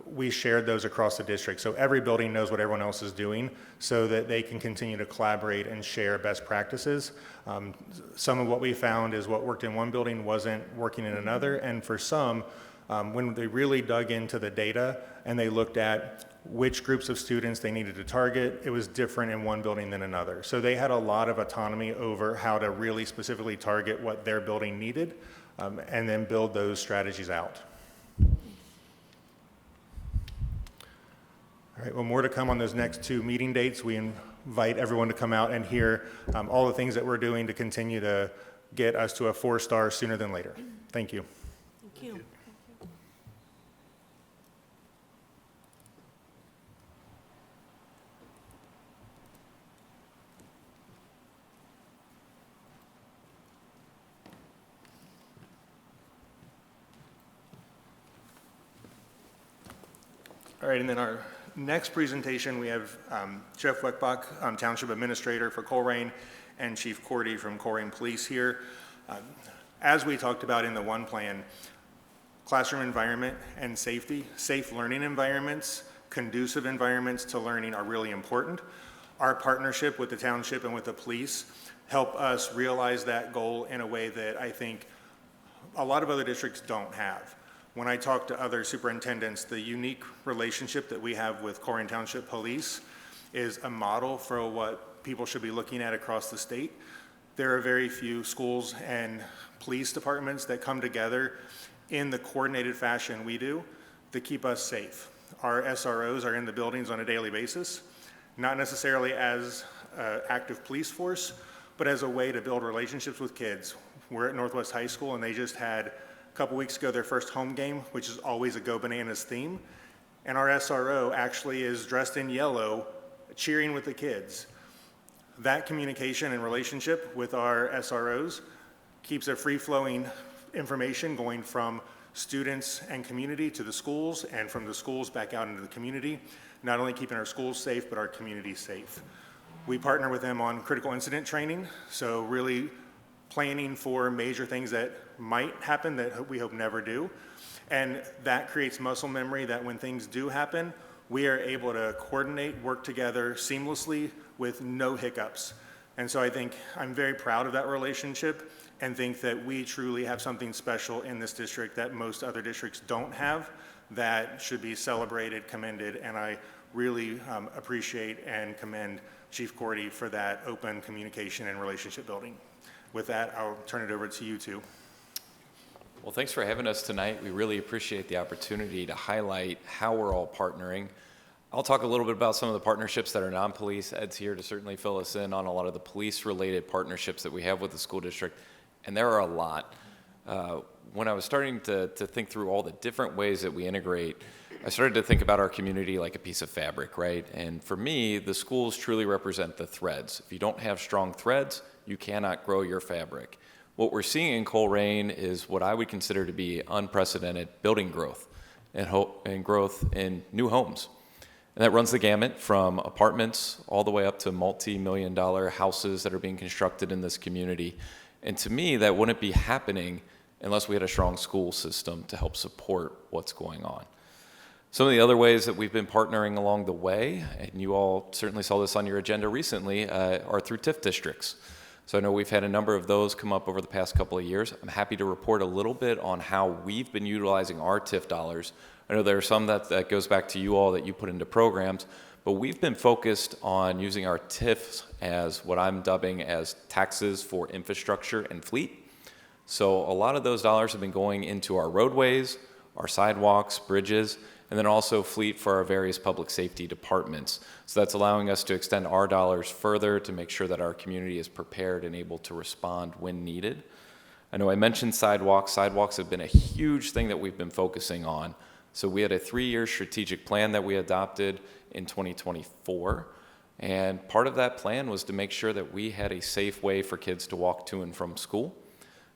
we shared those across the district. So every building knows what everyone else is doing so that they can continue to collaborate and share best practices. Some of what we found is what worked in one building wasn't working in another. And for some, when they really dug into the data and they looked at which groups of students they needed to target, it was different in one building than another. So they had a lot of autonomy over how to really specifically target what their building needed, and then build those strategies out. All right, well, more to come on those next 2 meeting dates. We invite everyone to come out and hear all the things that we're doing to continue to get us to a 4-star sooner than later. Thank you. Thank you. All right, and then our next presentation, we have Jeff Weckbach, Township Administrator for Colerain, and Chief Cordy from Colerain Police here. As we talked about in the one plan, classroom environment and safety, safe learning environments, conducive environments to learning are really important. Our partnership with the township and with the police help us realize that goal in a way that I think a lot of other districts don't have. When I talk to other superintendents, the unique relationship that we have with Colerain Township Police is a model for what people should be looking at across the state. There are very few schools and police departments that come together in the coordinated fashion we do to keep us safe. Our SROs are in the buildings on a daily basis, not necessarily as an active police force, but as a way to build relationships with kids. We're at Northwest High School, and they just had a couple weeks ago their first home game, which is always a Go Bananas theme. And our SRO actually is dressed in yellow, cheering with the kids. That communication and relationship with our SROs keeps a free-flowing information going from students and community to the schools, and from the schools back out into the community, not only keeping our schools safe, but our community safe. We partner with them on critical incident training, so really planning for major things that might happen that we hope never do. And that creates muscle memory that when things do happen, we are able to coordinate, work together seamlessly with no hiccups. And so I think I'm very proud of that relationship and think that we truly have something special in this district that most other districts don't have that should be celebrated, commended, and I really appreciate and commend Chief Cordy for that open communication and relationship building. With that, I'll turn it over to you two. Well, thanks for having us tonight. We really appreciate the opportunity to highlight how we're all partnering. I'll talk a little bit about some of the partnerships that are non-police. Ed's here to certainly fill us in on a lot of the police-related partnerships that we have with the school district, and there are a lot. When I was starting to think through all the different ways that we integrate, I started to think about our community like a piece of fabric, right? And for me, the schools truly represent the threads. If you don't have strong threads, you cannot grow your fabric. What we're seeing in Colerain is what I would consider to be unprecedented building growth and growth in new homes. And that runs the gamut from apartments all the way up to multi-million-dollar houses that are being constructed in this community. And to me, that wouldn't be happening unless we had a strong school system to help support what's going on. Some of the other ways that we've been partnering along the way, and you all certainly saw this on your agenda recently, are through TIF districts. So I know we've had a number of those come up over the past couple of years. I'm happy to report a little bit on how we've been utilizing our TIF dollars. I know there are some that goes back to you all that you put into programs, but we've been focused on using our TIFs as what I'm dubbing as taxes for infrastructure and fleet. So a lot of those dollars have been going into our roadways, our sidewalks, bridges, and then also fleet for our various public safety departments. So that's allowing us to extend our dollars further to make sure that our community is prepared and able to respond when needed. I know I mentioned sidewalks. Sidewalks have been a huge thing that we've been focusing on. So we had a 3-year strategic plan that we adopted in 2024. And part of that plan was to make sure that we had a safe way for kids to walk to and from school.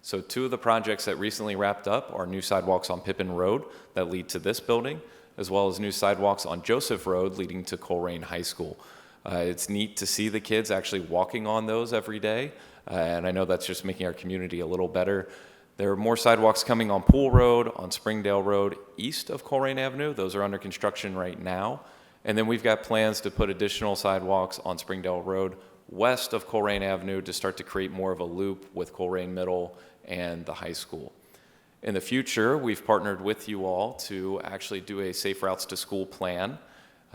So 2 of the projects that recently wrapped up are new sidewalks on Pippin Road that lead to this building, as well as new sidewalks on Joseph Road leading to Colerain High School. It's neat to see the kids actually walking on those every day, and I know that's just making our community a little better. There are more sidewalks coming on Pool Road, on Springdale Road, east of Colerain Avenue. Those are under construction right now. And then we've got plans to put additional sidewalks on Springdale Road, west of Colerain Avenue, to start to create more of a loop with Colerain Middle and the high school. In the future, we've partnered with you all to actually do a Safe Routes to School plan.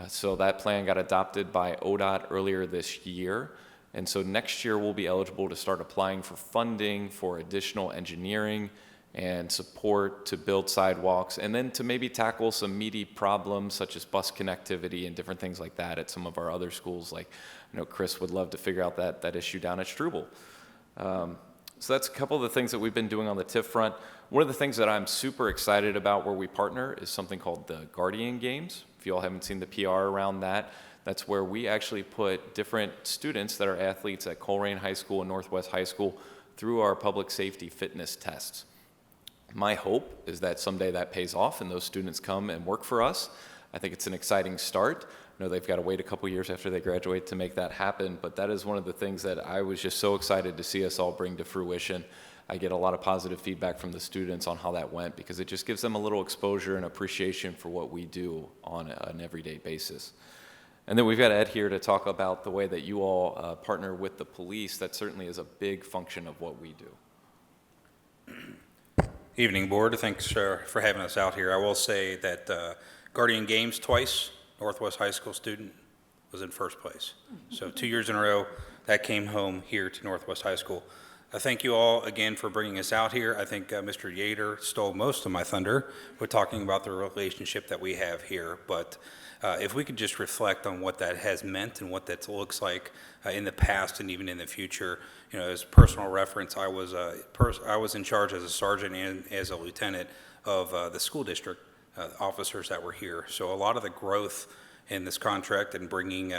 So that plan got adopted by ODOT earlier this year. And so next year we'll be eligible to start applying for funding for additional engineering and support to build sidewalks, and then to maybe tackle some meaty problems such as bus connectivity and different things like that at some of our other schools. Like, I know Chris would love to figure out that issue down at Struble. So that's a couple of the things that we've been doing on the TIF front. One of the things that I'm super excited about where we partner is something called the Guardian Games. If you all haven't seen the PR around that, that's where we actually put different students that are athletes at Colerain High School and Northwest High School through our public safety fitness tests. My hope is that someday that pays off and those students come and work for us. I think it's an exciting start. I know they've got to wait a couple years after they graduate to make that happen, but that is one of the things that I was just so excited to see us all bring to fruition. I get a lot of positive feedback from the students on how that went, because it just gives them a little exposure and appreciation for what we do on an everyday basis. And then we've got Ed here to talk about the way that you all partner with the police. That certainly is a big function of what we do. Evening, Board. Thanks for having us out here. I will say that Guardian Games twice, Northwest High School student was in first place. So 2 years in a row, that came home here to Northwest High School. I thank you all again for bringing us out here. I think Mr. Yater stole most of my thunder with talking about the relationship that we have here. But if we could just reflect on what that has meant and what that looks like in the past and even in the future. You know, as personal reference, I was in charge as a sergeant and as a lieutenant of the school district officers that were here. So a lot of the growth in this contract and bringing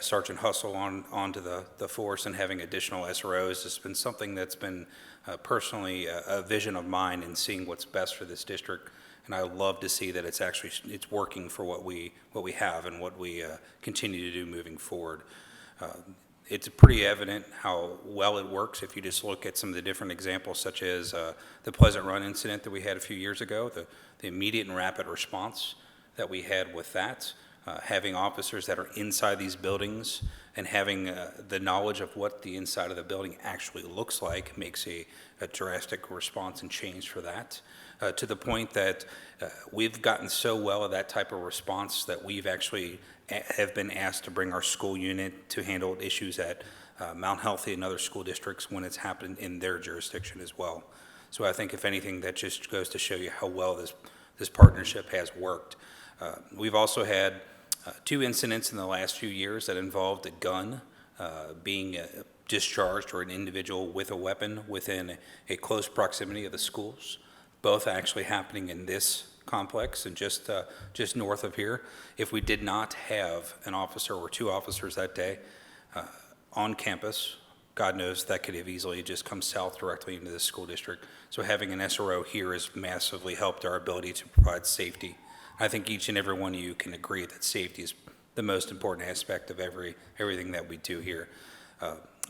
Sergeant Hustle onto the force and having additional SROs has been something that's been personally a vision of mine in seeing what's best for this district. And I love to see that it's working for what we have and what we continue to do moving forward. It's pretty evident how well it works if you just look at some of the different examples, such as the Pleasant Run incident that we had a few years ago, the immediate and rapid response that we had with that, having officers that are inside these buildings and having the knowledge of what the inside of the building actually looks like makes a drastic response and change for that. To the point that we've gotten so well at that type of response that we've actually have been asked to bring our school unit to handle issues at Mount Healthy and other school districts when it's happened in their jurisdiction as well. So I think if anything, that just goes to show you how well this partnership has worked. We've also had 2 incidents in the last few years that involved a gun being discharged, or an individual with a weapon within a close proximity of the schools, both actually happening in this complex and just north of here. If we did not have an officer or 2 officers that day on campus, God knows that could have easily just come south directly into the school district. So having an SRO here has massively helped our ability to provide safety. I think each and every one of you can agree that safety is the most important aspect of everything that we do here.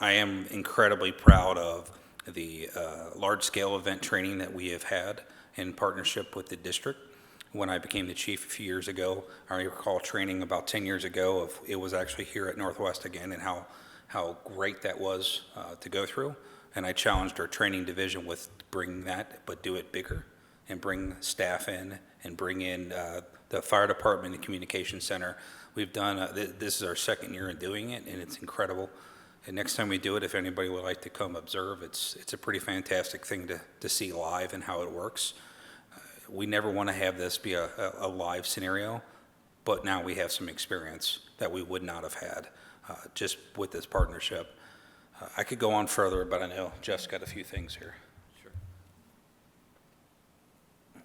I am incredibly proud of the large-scale event training that we have had in partnership with the district. When I became the chief a few years ago, I recall training about 10 years ago it was actually here at Northwest again, and how great that was to go through. And I challenged our training division with bringing that, but do it bigger, and bring staff in, and bring in the fire department and communication center. We've done, this is our 2nd year in doing it, and it's incredible. And next time we do it, if anybody would like to come observe, it's a pretty fantastic thing to see live and how it works. We never want to have this be a live scenario, but now we have some experience that we would not have had just with this partnership. I could go on further, but I know Jeff's got a few things here.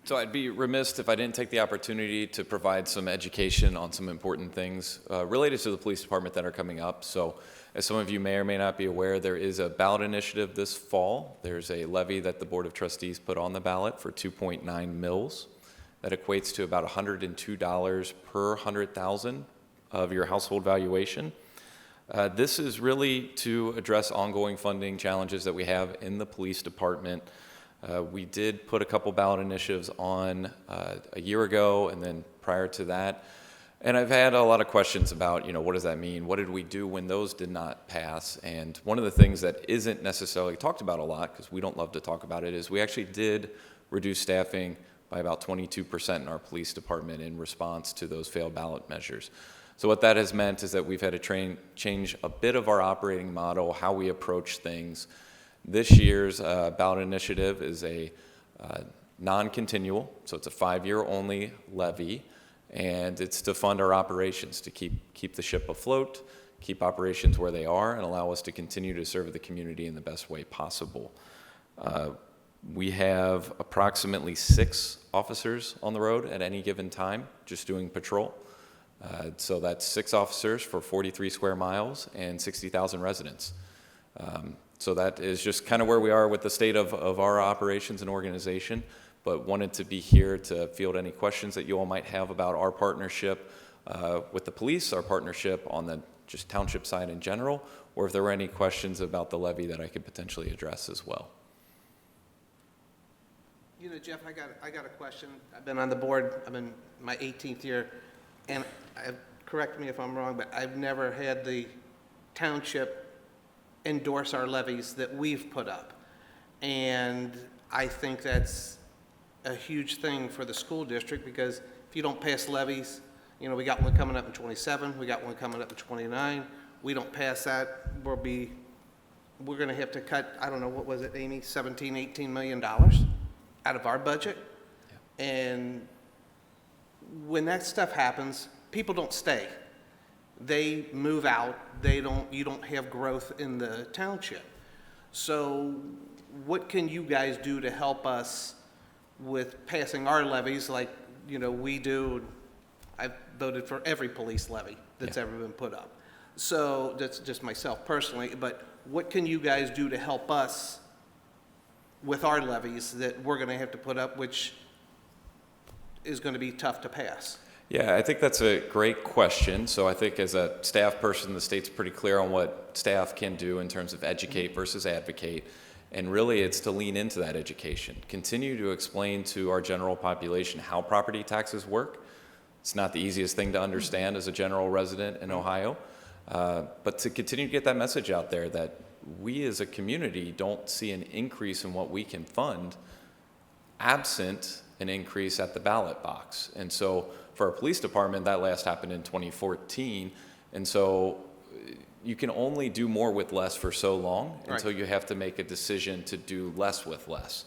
So I'd be remiss if I didn't take the opportunity to provide some education on some important things related to the police department that are coming up. So as some of you may or may not be aware, there is a ballot initiative this fall. There's a levy that the Board of Trustees put on the ballot for 2.9 mils. That equates to about $102 per 100,000 of your household valuation. This is really to address ongoing funding challenges that we have in the police department. We did put a couple ballot initiatives on a year ago and then prior to that. And I've had a lot of questions about, what does that mean? What did we do when those did not pass? And one of the things that isn't necessarily talked about a lot, because we don't love to talk about it, is we actually did reduce staffing by about 22% in our police department in response to those failed ballot measures. So what that has meant is that we've had to change a bit of our operating model, how we approach things. This year's ballot initiative is a non-continual, so it's a 5-year only levy. And it's to fund our operations, to keep the ship afloat, keep operations where they are, and allow us to continue to serve the community in the best way possible. We have approximately 6 officers on the road at any given time, just doing patrol. So that's 6 officers for 43 square miles and 60,000 residents. So that is just kind of where we are with the state of our operations and organization, but wanted to be here to field any questions that you all might have about our partnership with the police, our partnership on the just township side in general, or if there were any questions about the levy that I could potentially address as well. Jeff, I got a question. I've been on the board, I'm in my 18th year, and correct me if I'm wrong, but I've never had the township endorse our levies that we've put up. And I think that's a huge thing for the school district, because if you don't pass levies, we got one coming up in 27, we got one coming up in 29. We don't pass that, we're going to have to cut, I don't know, what was it, Amy, $17-18 million out of our budget. Yeah. And when that stuff happens, people don't stay. They move out. You don't have growth in the township. So what can you guys do to help us with passing our levies like, we do? I've voted for every police levy that's ever been put up. So that's just myself personally, but what can you guys do to help us with our levies that we're going to have to put up, which is going to be tough to pass? Yeah, I think that's a great question. So I think as a staff person, the state's pretty clear on what staff can do in terms of educate versus advocate. And really, it's to lean into that education. Continue to explain to our general population how property taxes work. It's not the easiest thing to understand as a general resident in Ohio, but to continue to get that message out there that we as a community don't see an increase in what we can fund absent an increase at the ballot box. And so for our police department, that last happened in 2014. And so you can only do more with less for so long until you have to make a decision to do less with less.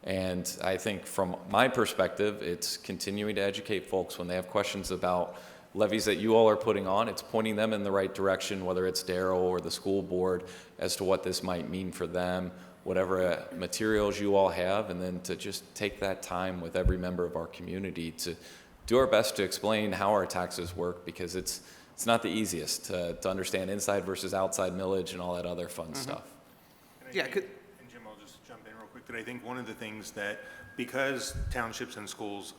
And I think from my perspective, it's continuing to educate folks when they have questions about levies that you all are putting on. It's pointing them in the right direction, whether it's Darrell or the school board, as to what this might mean for them, whatever materials you all have, and then to just take that time with every member of our community to do our best to explain how our taxes work, because it's not the easiest to understand inside versus outside millage and all that other fun stuff. Yeah, and Jim, I'll just jump in real quick, that I think one of the things that, because townships and schools,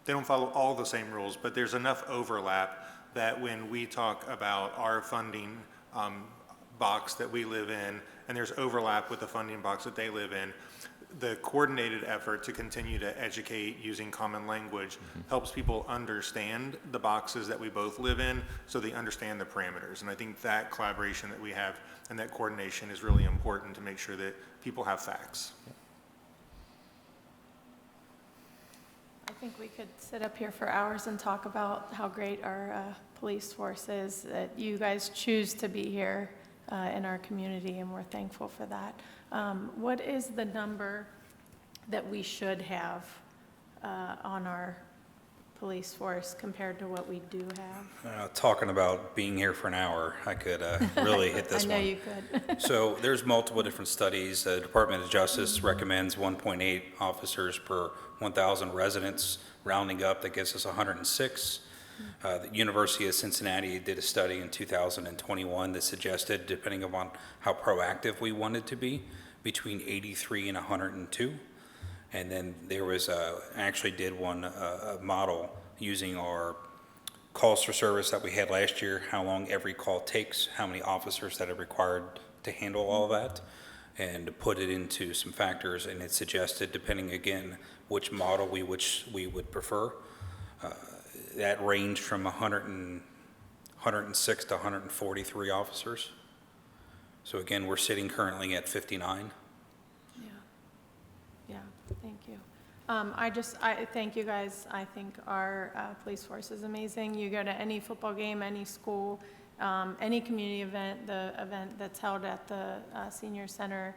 they don't follow all the same rules, but there's enough overlap that when we talk about our funding box that we live in, and there's overlap with the funding box that they live in, the coordinated effort to continue to educate using common language helps people understand the boxes that we both live in, so they understand the parameters. And I think that collaboration that we have and that coordination is really important to make sure that people have facts. I think we could sit up here for hours and talk about how great our police force is, that you guys choose to be here in our community, and we're thankful for that. What is the number that we should have on our police force compared to what we do have? Talking about being here for an hour, I could really hit this one. I know you could. So there's multiple different studies. The Department of Justice recommends 1.8 officers per 1,000 residents. Rounding up, that gives us 106. The University of Cincinnati did a study in 2021 that suggested, depending upon how proactive we wanted to be, between 83 and 102. And then there was actually did one a model using our calls for service that we had last year, how long every call takes, how many officers that are required to handle all of that, and to put it into some factors, and it suggested, depending again, which model we would prefer, that ranged from 106 to 143 officers. So again, we're sitting currently at 59. Yeah, thank you. I thank you guys. I think our police force is amazing. You go to any football game, any school, any community event, the event that's held at the senior center,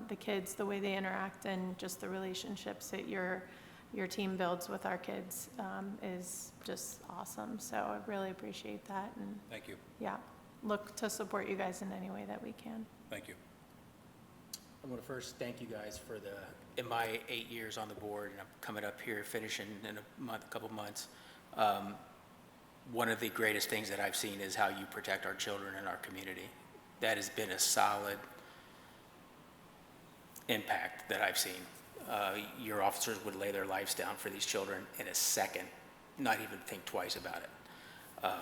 the kids, the way they interact, and just the relationships that your team builds with our kids is just awesome. So I really appreciate that. And Thank you. yeah, look to support you guys in any way that we can. Thank you. I want to first thank you guys for in my 8 years on the board, and I'm coming up here, finishing in a couple months. One of the greatest things that I've seen is how you protect our children in our community. That has been a solid impact that I've seen. Your officers would lay their lives down for these children in a second, not even think twice about it.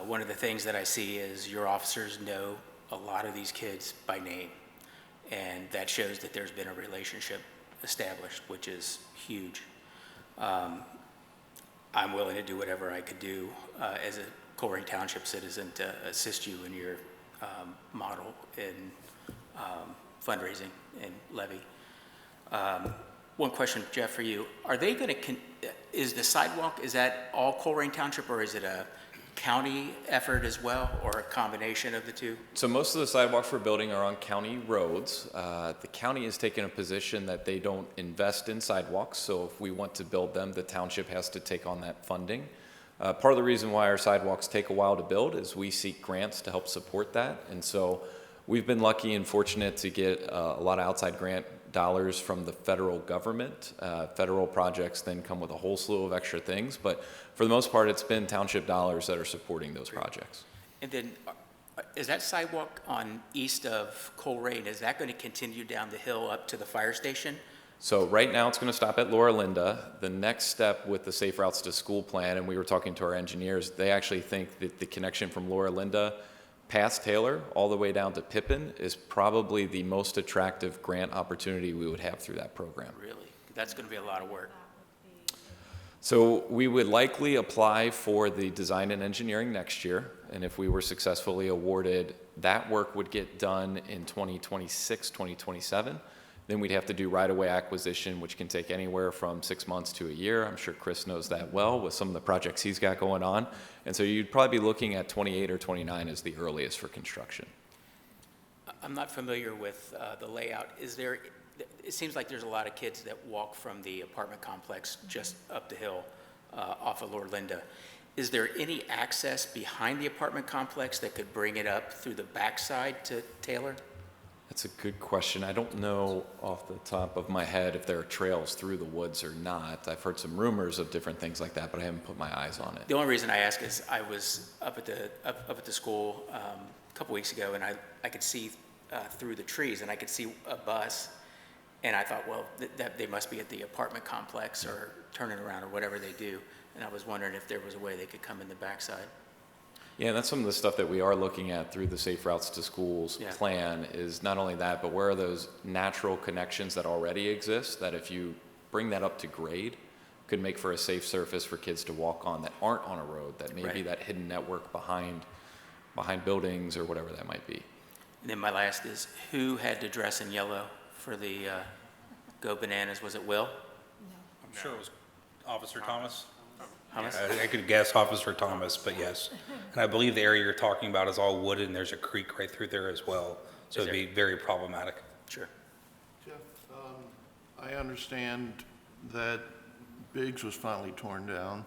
One of the things that I see is your officers know a lot of these kids by name, and that shows that there's been a relationship established, which is huge. I'm willing to do whatever I could do as a Colerain Township citizen to assist you in your model in fundraising and levy. One question, Jeff, for you. Are they going to, is the sidewalk, is that all Colerain Township, or is it a county effort as well, or a combination of the two? So most of the sidewalks we're building are on county roads. The county has taken a position that they don't invest in sidewalks, so if we want to build them, the township has to take on that funding. Part of the reason why our sidewalks take a while to build is we seek grants to help support that, and so we've been lucky and fortunate to get a lot of outside grant dollars from the federal government. Federal projects then come with a whole slew of extra things, but for the most part, it's been township dollars that are supporting those projects. And then, is that sidewalk on east of Colerain, is that going to continue down the hill up to the fire station? So right now, it's going to stop at Laura Linda. The next step with the Safe Routes to School plan, and we were talking to our engineers, they actually think that the connection from Laura Linda past Taylor all the way down to Pippin is probably the most attractive grant opportunity we would have through that program. Really? That's going to be a lot of work. So we would likely apply for the design and engineering next year, and if we were successfully awarded, that work would get done in 2026, 2027. Then we'd have to do right-of-way acquisition, which can take anywhere from 6 months to a year. I'm sure Chris knows that well with some of the projects he's got going on. And so you'd probably be looking at 28 or 29 as the earliest for construction. I'm not familiar with the layout. It seems like there's a lot of kids that walk from the apartment complex just up the hill off of Laura Linda. Is there any access behind the apartment complex that could bring it up through the backside to Taylor? That's a good question. I don't know off the top of my head if there are trails through the woods or not. I've heard some rumors of different things like that, but I haven't put my eyes on it. The only reason I ask is I was up at the school a couple weeks ago, and I could see through the trees, and I could see a bus, and I thought, well, that they must be at the apartment complex or turning around or whatever they do, and I was wondering if there was a way they could come in the backside. Yeah, that's some of the stuff that we are looking at through the Safe Routes to Schools plan is not only that, but where are those natural connections that already exist that if you bring that up to grade, could make for a safe surface for kids to walk on that aren't on a road, that may be that hidden network behind buildings or whatever that might be. And then my last is, who had to dress in yellow for the Go Bananas? Was it Will? I'm sure it was Officer Thomas. Thomas? I could guess Officer Thomas, but yes. And I believe the area you're talking about is all wooded, and there's a creek right through there as well. So it'd be very problematic. Sure. Jeff, I understand that Biggs was finally torn down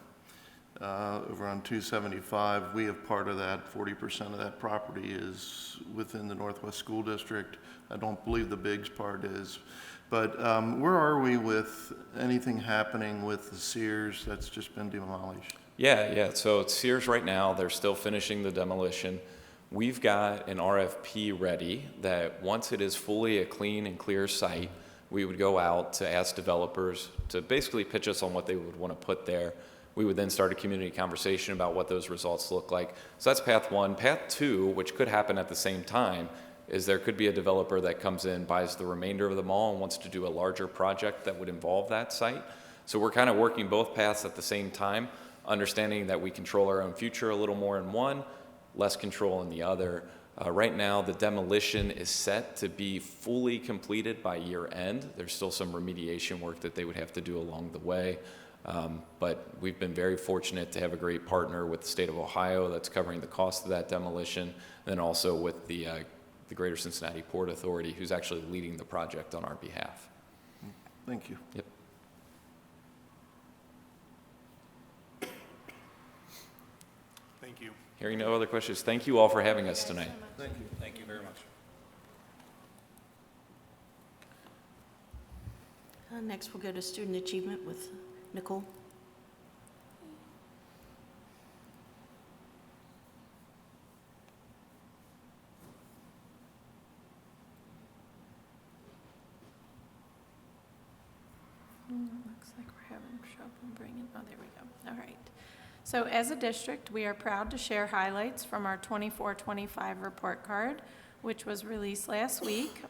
over on 275. We have part of that. 40% of that property is within the Northwest School District. I don't believe the Biggs part is. But where are we with anything happening with the Sears that's just been demolished? Yeah. So it's Sears right now. They're still finishing the demolition. We've got an RFP ready that once it is fully a clean and clear site, we would go out to ask developers to basically pitch us on what they would want to put there. We would then start a community conversation about what those results look like. So that's path one. Path two, which could happen at the same time, is there could be a developer that comes in, buys the remainder of the mall, and wants to do a larger project that would involve that site. So we're kind of working both paths at the same time, understanding that we control our own future a little more in one, less control in the other. Right now, the demolition is set to be fully completed by year end. There's still some remediation work that they would have to do along the way. But we've been very fortunate to have a great partner with the state of Ohio that's covering the cost of that demolition, and then also with the Greater Cincinnati Port Authority, who's actually leading the project on our behalf. Thank you. Yep. Thank you. Hearing no other questions, thank you all for having us tonight. Thank you. Thank you very much. Next, we'll go to student achievement with Nicole. Looks like we're having trouble bringing, oh, there we go. All right. So as a district, we are proud to share highlights from our 24-25 report card, which was released last week.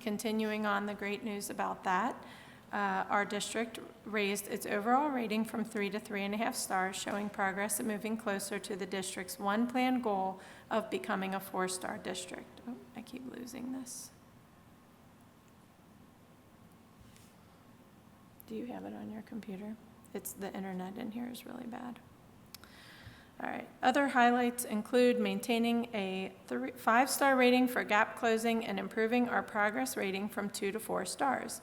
Continuing on the great news about that, our district raised its overall rating from 3 to 3.5 stars, showing progress at moving closer to the district's one planned goal of becoming a 4-star district. Oh, I keep losing this. Do you have it on your computer? It's the internet in here is really bad. All right. Other highlights include maintaining a 5-star rating for gap closing and improving our progress rating from 2 to 4 stars.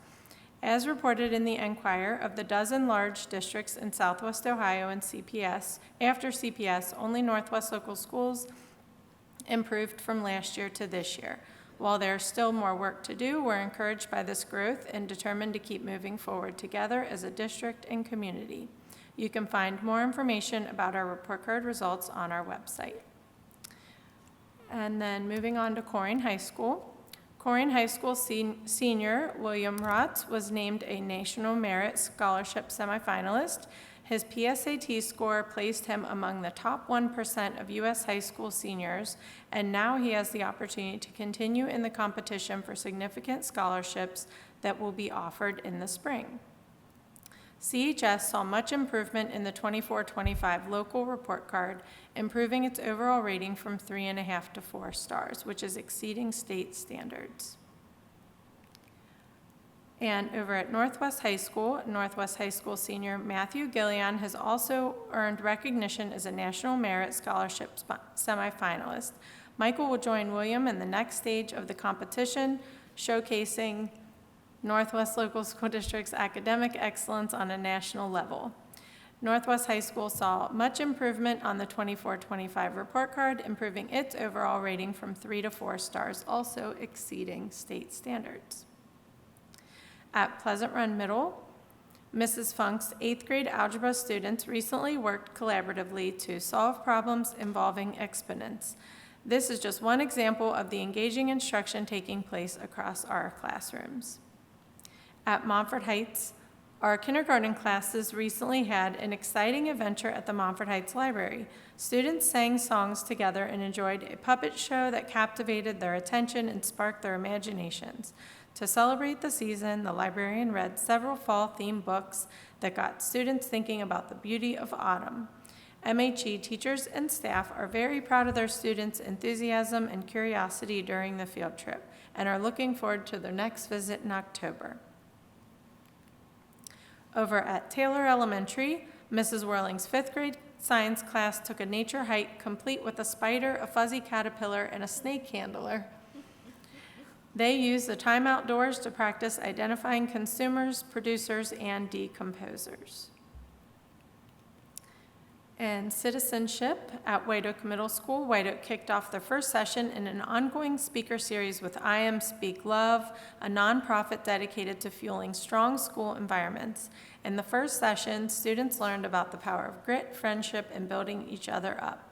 As reported in the Enquirer, of the dozen large districts in Southwest Ohio and CPS, after CPS, only Northwest Local Schools improved from last year to this year. While there's still more work to do, we're encouraged by this growth and determined to keep moving forward together as a district and community. You can find more information about our report card results on our website. And then moving on to Corrine High School. Corrine High School senior William Rotz was named a National Merit Scholarship semifinalist. His PSAT score placed him among the top 1% of U.S. high school seniors, and now he has the opportunity to continue in the competition for significant scholarships that will be offered in the spring. CHS saw much improvement in the 24-25 local report card, improving its overall rating from 3.5 to 4 stars, which is exceeding state standards. And over at Northwest High School senior Matthew Gillian has also earned recognition as a National Merit Scholarship semifinalist. Michael will join William in the next stage of the competition, showcasing Northwest Local School District's academic excellence on a national level. Northwest High School saw much improvement on the 24-25 report card, improving its overall rating from 3 to 4 stars, also exceeding state standards. At Pleasant Run Middle, Mrs. Funk's 8th grade algebra students recently worked collaboratively to solve problems involving exponents. This is just one example of the engaging instruction taking place across our classrooms. At Montfort Heights, our kindergarten classes recently had an exciting adventure at the Montfort Heights Library. Students sang songs together and enjoyed a puppet show that captivated their attention and sparked their imaginations. To celebrate the season, the librarian read several fall-themed books that got students thinking about the beauty of autumn. MHE teachers and staff are very proud of their students' enthusiasm and curiosity during the field trip and are looking forward to their next visit in October. Over at Taylor Elementary, Mrs. Whirling's 5th grade science class took a nature hike complete with a spider, a fuzzy caterpillar, and a snake handler. They used the time outdoors to practice identifying consumers, producers, and decomposers. And citizenship at White Oak Middle School. White Oak kicked off their first session in an ongoing speaker series with I Am Speak Love, a nonprofit dedicated to fueling strong school environments. In the first session, students learned about the power of grit, friendship, and building each other up.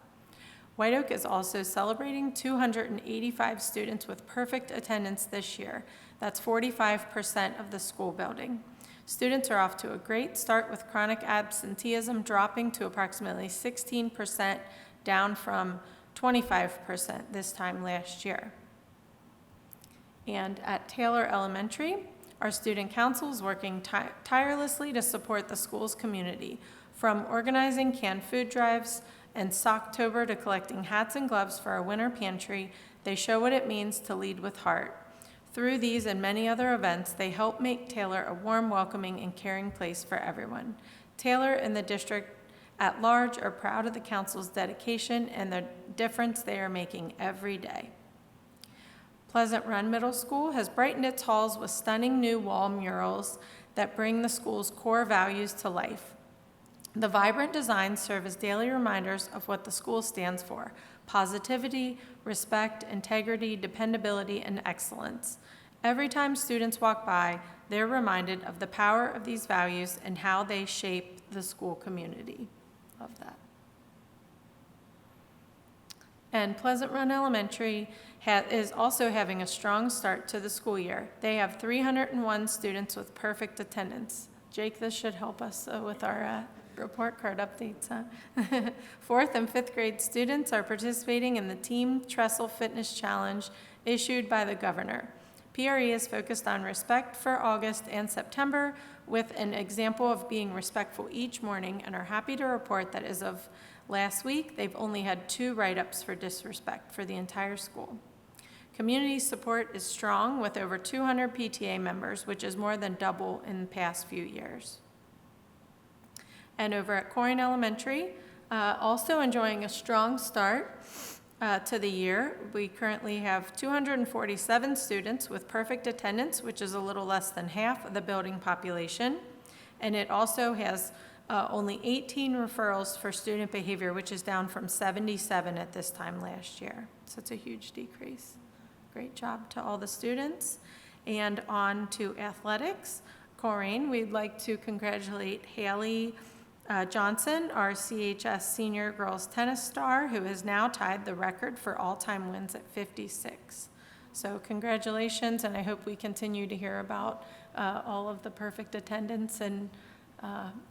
White Oak is also celebrating 285 students with perfect attendance this year. That's 45% of the school building. Students are off to a great start with chronic absenteeism dropping to approximately 16%, down from 25% this time last year. And at Taylor Elementary, our student council is working tirelessly to support the school's community, from organizing canned food drives and Socktober to collecting hats and gloves for our winter pantry. They show what it means to lead with heart. Through these and many other events, they help make Taylor a warm, welcoming, and caring place for everyone. Taylor and the district at large are proud of the council's dedication and the difference they are making every day. Pleasant Run Middle School has brightened its halls with stunning new wall murals that bring the school's core values to life. The vibrant designs serve as daily reminders of what the school stands for: positivity, respect, integrity, dependability, and excellence. Every time students walk by, they're reminded of the power of these values and how they shape the school community. Love that. And Pleasant Run Elementary is also having a strong start to the school year. They have 301 students with perfect attendance. Jake, this should help us with our report card updates, huh? 4th and 5th grade students are participating in the Team Trestle Fitness Challenge issued by the governor. PRE is focused on respect for August and September with an example of being respectful each morning, and are happy to report that as of last week, they've only had 2 write-ups for disrespect for the entire school. Community support is strong with over 200 PTA members, which is more than double in the past few years. And over at Corning Elementary, also enjoying a strong start to the year. We currently have 247 students with perfect attendance, which is a little less than half of the building population. And it also has only 18 referrals for student behavior, which is down from 77 at this time last year. So it's a huge decrease. Great job to all the students. And on to athletics. Corrine, we'd like to congratulate Haley Johnson, our CHS senior girls tennis star, who has now tied the record for all-time wins at 56. So congratulations, and I hope we continue to hear about all of the perfect attendance and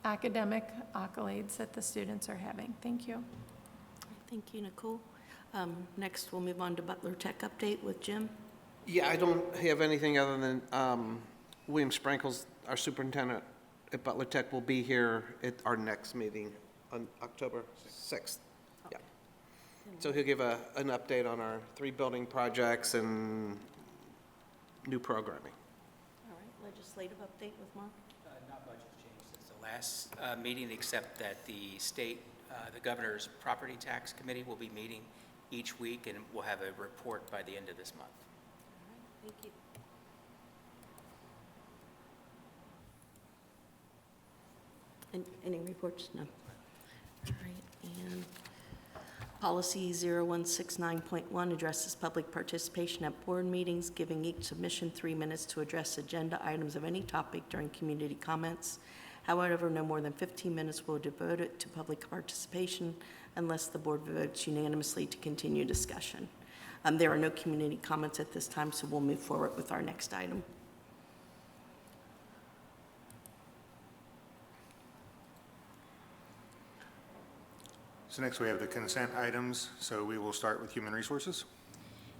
academic accolades that the students are having. Thank you. Thank you, Nicole. Next, we'll move on to Butler Tech update with Jim. Yeah, I don't have anything other than William Sprankles, our superintendent at Butler Tech, will be here at our next meeting on October 6th. Yeah. So he'll give an update on our 3 building projects and new programming. All right, legislative update with Mark. Not much has changed since the last meeting, except that the state, the governor's property tax committee will be meeting each week, and we'll have a report by the end of this month. All right, thank you. Any reports? No. All right, and policy 0169.1 addresses public participation at board meetings, giving each submission 3 minutes to address agenda items of any topic during community comments. However, no more than 15 minutes will be devoted to public participation unless the board votes unanimously to continue discussion. There are no community comments at this time, so we'll move forward with our next item. So next we have the consent items. So we will start with human resources.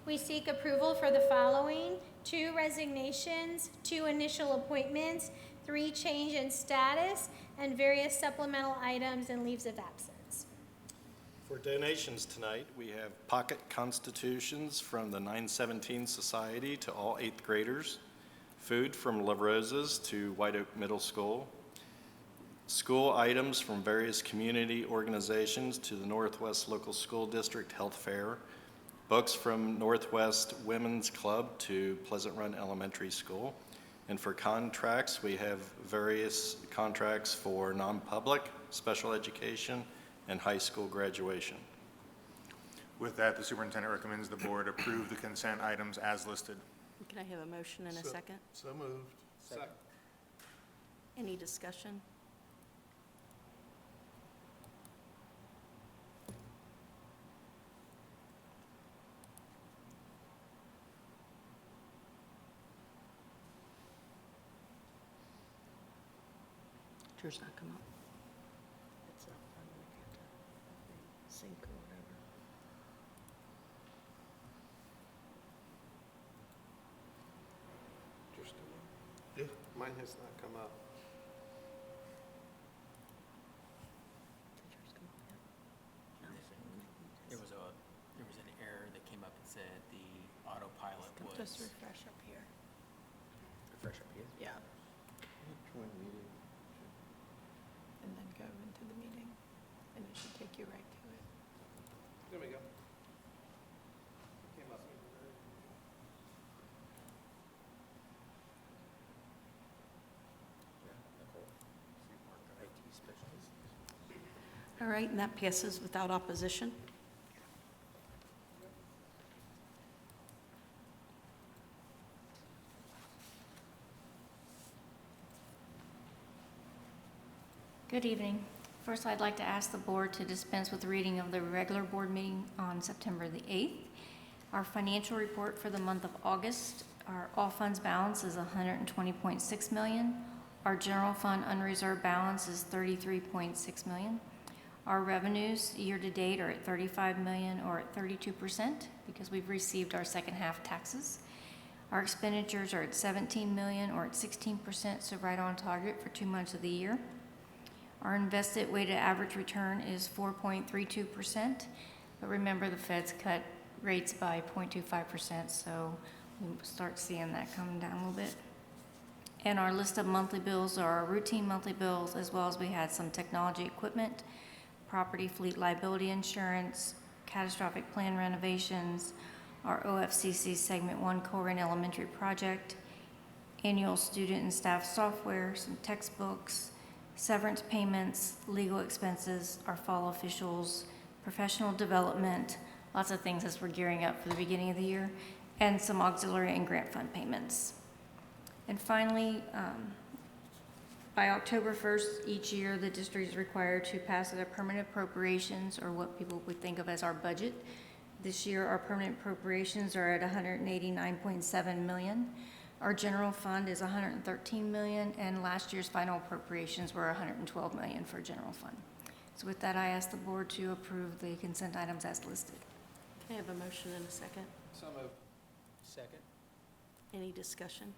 We seek approval for the following: 2 resignations, 2 initial appointments, 3 change in status, and various supplemental items and leaves of absence. For donations tonight, we have pocket constitutions from the 917 Society to all 8th graders, food from La Rosa's to White Oak Middle School, school items from various community organizations to the Northwest Local School District Health Fair, books from Northwest Women's Club to Pleasant Run Elementary School. And for contracts, we have various contracts for non-public, special education, and high school graduation. With that, the superintendent recommends the board approve the consent items as listed. Can I have a motion and a second? So moved. Second. Any discussion? Yours not come up? It's up, I'm looking at the sync or whatever. Yeah, mine has not come up. Did yours come up yet? No. There was an error that came up and said the autopilot was. Just refresh up here. Refresh up here? Yeah, Join meeting. and then go into the meeting, and it should take you right to it. There we go. Came up. All right, and that passes without opposition. Good evening. First, I'd like to ask the board to dispense with the reading of the regular board meeting on September the 8th. Our financial report for the month of August, our all funds balance is $120.6 million. Our general fund unreserved balance is $33.6 million. Our revenues year-to-date are at $35 million, or at 32%, because we've received our second half taxes. Our expenditures are at $17 million, or at 16%, so right on target for 2 months of the year. Our invested weighted average return is 4.32%, but remember the Fed's cut rates by 0.25%, so we start seeing that coming down a little bit. And our list of monthly bills are our routine monthly bills, as well as we had some technology equipment, property fleet liability insurance, catastrophic plan renovations, our OFCC Segment 1 Colerain Elementary project, annual student and staff software, some textbooks, severance payments, legal expenses, our fall officials, professional development, lots of things as we're gearing up for the beginning of the year, and some auxiliary and grant fund payments. And finally, by October 1st each year, the district is required to pass their permanent appropriations, or what people would think of as our budget. This year, our permanent appropriations are at $189.7 million. Our general fund is $113 million, and last year's final appropriations were $112 million for general fund. So with that, I ask the board to approve the consent items as listed. Can I have a motion and a second? So moved. Second? Any discussion?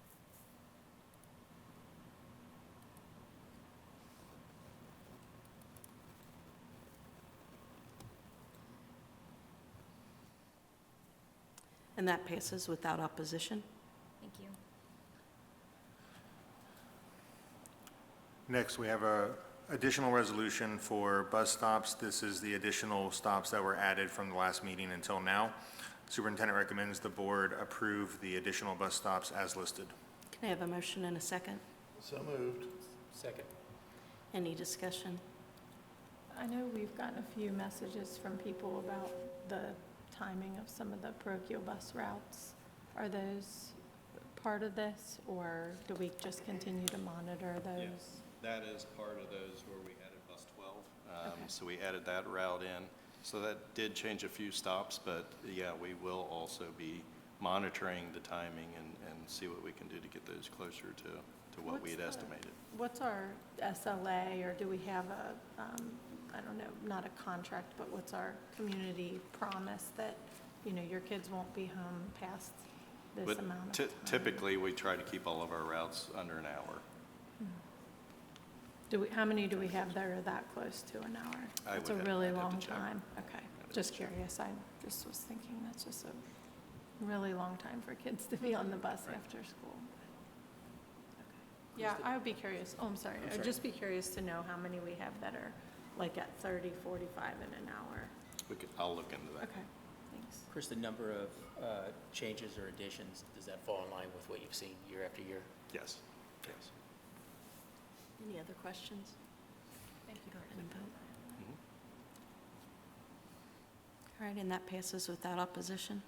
And that passes without opposition. Thank you. Next, we have a additional resolution for bus stops. This is the additional stops that were added from the last meeting until now. Superintendent recommends the board approve the additional bus stops as listed. Can I have a motion and a second? So moved. Second? Any discussion? I know we've gotten a few messages from people about the timing of some of the parochial bus routes. Are those part of this, or do we just continue to monitor those? Yes, that is part of those where we added bus 12. Okay. So we added that route in. So that did change a few stops, but yeah, we will also be monitoring the timing and see what we can do to get those closer to what we had estimated. What's our SLA, or do we have a, I don't know, not a contract, but what's our community promise that, you know, your kids won't be home past this But amount of time? typically, we try to keep all of our routes under an hour. How many do we have that are that close to an hour? I That's a would have- really I'd have to long check. time. Okay, I'd have just to check. curious. I just was thinking that's just a really long time for kids to be on the bus after school. Yeah, I would be curious. Oh, I'm sorry. I'd sorry. just be curious to know how many we have that are like at 30, 45 in an hour. I'll look into that. Okay, thanks. Chris, the number of changes or additions, does that fall in line with what you've seen year after year? Yes, yes. Any other questions? Thank you. Go ahead and vote. Mhm. All right, and that passes without opposition.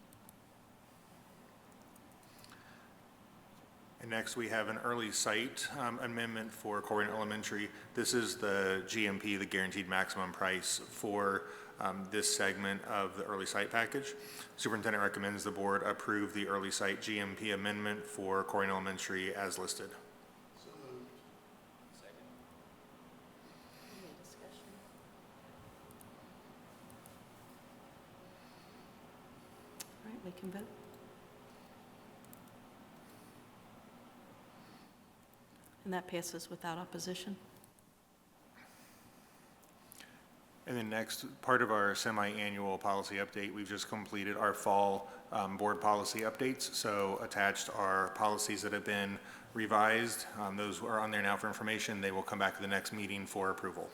And next, we have an early site amendment for Colerain Elementary. This is the GMP, the guaranteed maximum price for this segment of the early site package. Superintendent recommends the board approve the early site GMP amendment for Colerain Elementary as listed. So moved. can vote. And that passes without opposition. And then next, part of our semi-annual policy update, we've just completed our fall board policy updates. So attached are policies that have been revised. Those are on there now for information. They will come back to the next meeting for approval.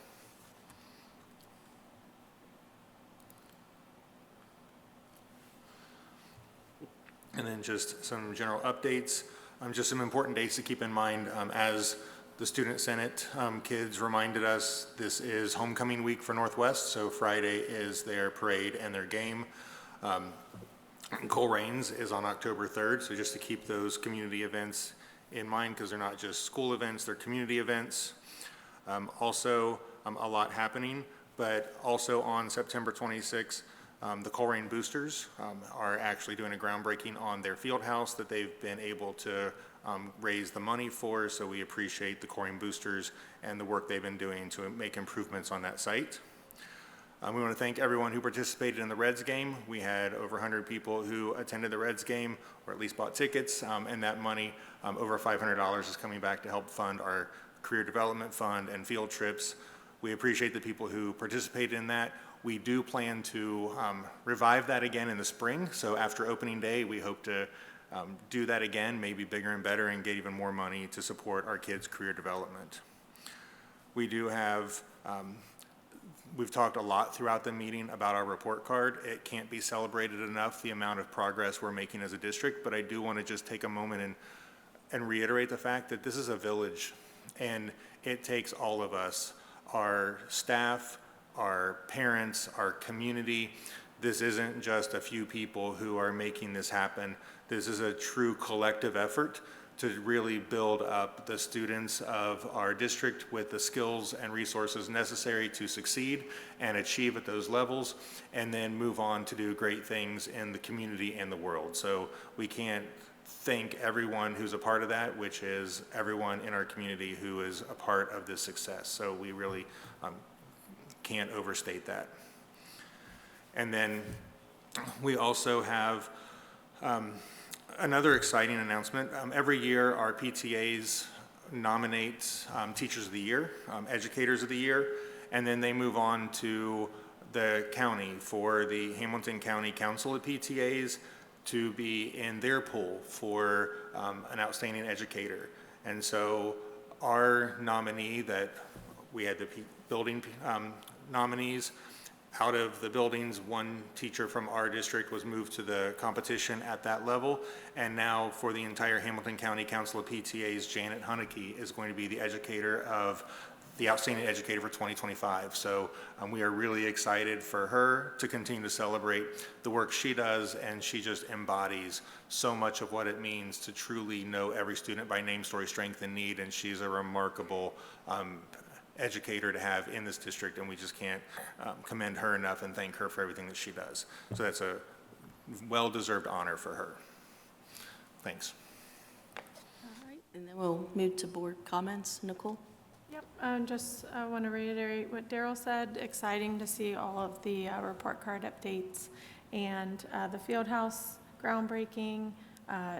And then just some general updates, just some important dates to keep in mind. As the Student Senate kids reminded us, this is homecoming week for Northwest, so Friday is their parade and their game. Colerains is on October 3rd, so just to keep those community events in mind, because they're not just school events, they're community events. Also, a lot happening, but also on September 26th, the Colerain Boosters are actually doing a groundbreaking on their field house that they've been able to raise the money for, so we appreciate the Colerain Boosters and the work they've been doing to make improvements on that site. We want to thank everyone who participated in the Reds game. We had over 100 people who attended the Reds game, or at least bought tickets, and that money, over $500, is coming back to help fund our career development fund and field trips. We appreciate the people who participated in that. We do plan to revive that again in the spring, so after opening day, we hope to do that again, maybe bigger and better, and get even more money to support our kids' career development. We do have, we've talked a lot throughout the meeting about our report card. It can't be celebrated enough, the amount of progress we're making as a district, but I do want to just take a moment and reiterate the fact that this is a village, and it takes all of us, our staff, our parents, our community. This isn't just a few people who are making this happen. This is a true collective effort to really build up the students of our district with the skills and resources necessary to succeed and achieve at those levels, and then move on to do great things in the community and the world. So we can't thank everyone who's a part of that, which is everyone in our community who is a part of this success. So we really can't overstate that. And then we also have another exciting announcement. Every year our PTAs nominate Teachers of the Year, Educators of the Year, and then they move on to the county for the Hamilton County Council of PTAs to be in their pool for an outstanding educator. And so our nominee, that we had the building nominees, out of the buildings, one teacher from our district was moved to the competition at that level, and now for the entire Hamilton County Council of PTAs, Janet Hunnicky is going to be the educator of the outstanding educator for 2025. So we are really excited for her to continue to celebrate the work she does, and she just embodies so much of what it means to truly know every student by name, story, strength, and need, and she's a remarkable educator to have in this district, and we just can't commend her enough and thank her for everything that she does. So that's a well-deserved honor for her. Thanks. All right, and then we'll move to board comments. Nicole? Yep, just want to reiterate what Daryl said. Exciting to see all of the report card updates and the field house groundbreaking.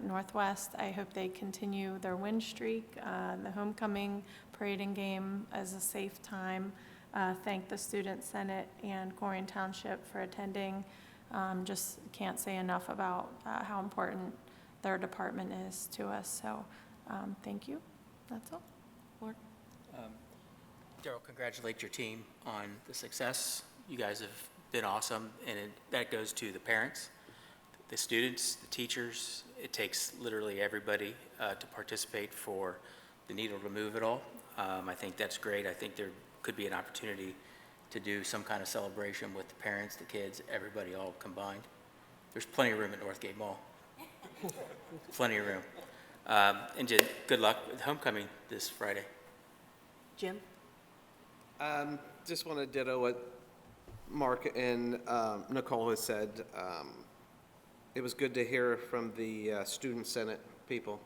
Northwest, I hope they continue their win streak. The homecoming parade and game as a safe time. Thank the Student Senate and Colerain Township for attending. Just can't say enough about how important their department is to us. So thank you. That's all. Board? Daryl, congratulate your team on the success. You guys have been awesome, and that goes to the parents, the students, the teachers. It takes literally everybody to participate for the needle to move it all. I think that's great. I think there could be an opportunity to do some kind of celebration with the parents, the kids, everybody all combined. There's plenty of room at Northgate Mall. Plenty of room. And just good luck with homecoming this Friday. Jim? Just want to ditto what Mark and Nicole has said. It was good to hear from the Student Senate people.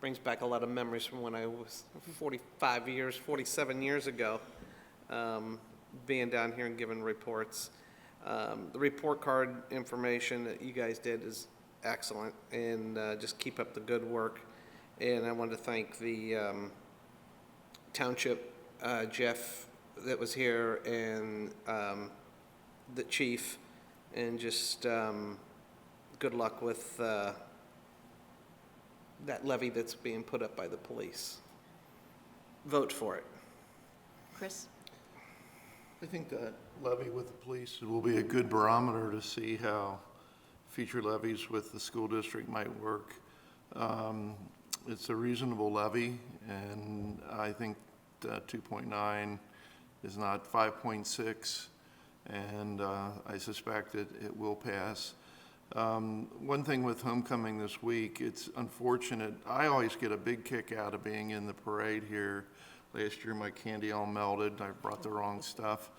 Brings back a lot of memories from when I was 47 years ago, being down here and giving reports. The report card information that you guys did is excellent, and just keep up the good work. And I want to thank the township, Jeff, that was here, and the chief, and just good luck with that levy that's being put up by the police. Vote for it. Chris? I think that levy with the police will be a good barometer to see how future levies with the school district might work. It's a reasonable levy, and I think 2.9 is not 5.6, and I suspect it will pass. One thing with homecoming this week, it's unfortunate. I always get a big kick out of being in the parade here. Last year, my candy all melted. I brought the wrong stuff.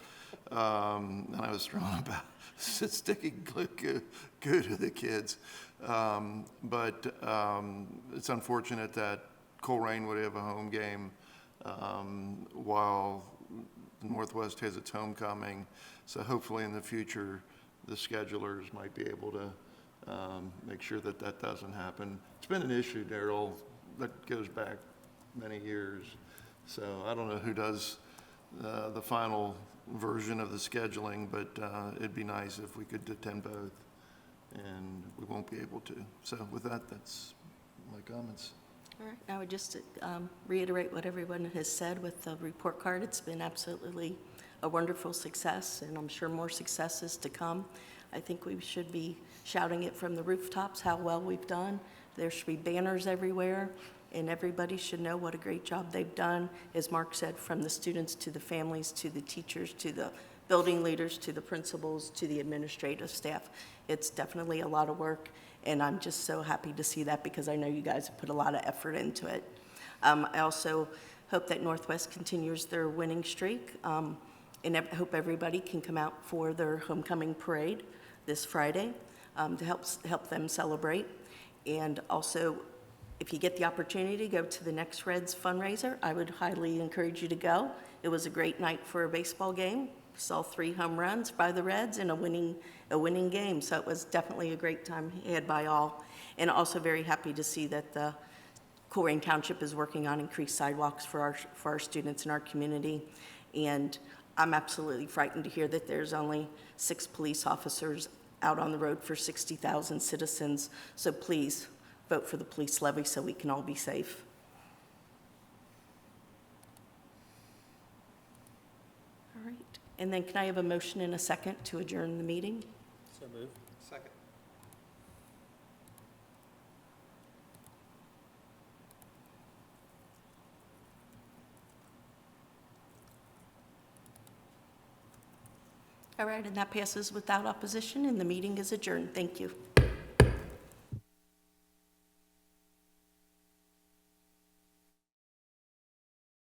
And I was throwing about sticky glue to the kids. But it's unfortunate that Colerain would have a home game while Northwest has its homecoming. So hopefully in the future, the schedulers might be able to make sure that that doesn't happen. It's been an issue, Daryl, that goes back many years. So I don't know who does the final version of the scheduling, but it'd be nice if we could attend both, and we won't be able to. So with that, that's my comments. All right, I would just reiterate what everyone has said with the report card. It's been absolutely a wonderful success, and I'm sure more successes to come. I think we should be shouting it from the rooftops how well we've done. There should be banners everywhere, and everybody should know what a great job they've done. As Mark said, from the students to the families, to the teachers, to the building leaders, to the principals, to the administrative staff. It's definitely a lot of work, and I'm just so happy to see that because I know you guys have put a lot of effort into it. I also hope that Northwest continues their winning streak, and I hope everybody can come out for their homecoming parade this Friday to help them celebrate. And also, if you get the opportunity to go to the Next Reds fundraiser, I would highly encourage you to go. It was a great night for a baseball game. Saw 3 home runs by the Reds and a winning game. So it was definitely a great time had by all. And also very happy to see that the Colerain Township is working on increased sidewalks for our students in our community. And I'm absolutely frightened to hear that there's only 6 police officers out on the road for 60,000 citizens. So please vote for the police levy so we can all be safe. All right. And then can I have a motion and a second to adjourn the meeting? So moved. Second. All right, and that passes without opposition, and the meeting is adjourned. Thank you.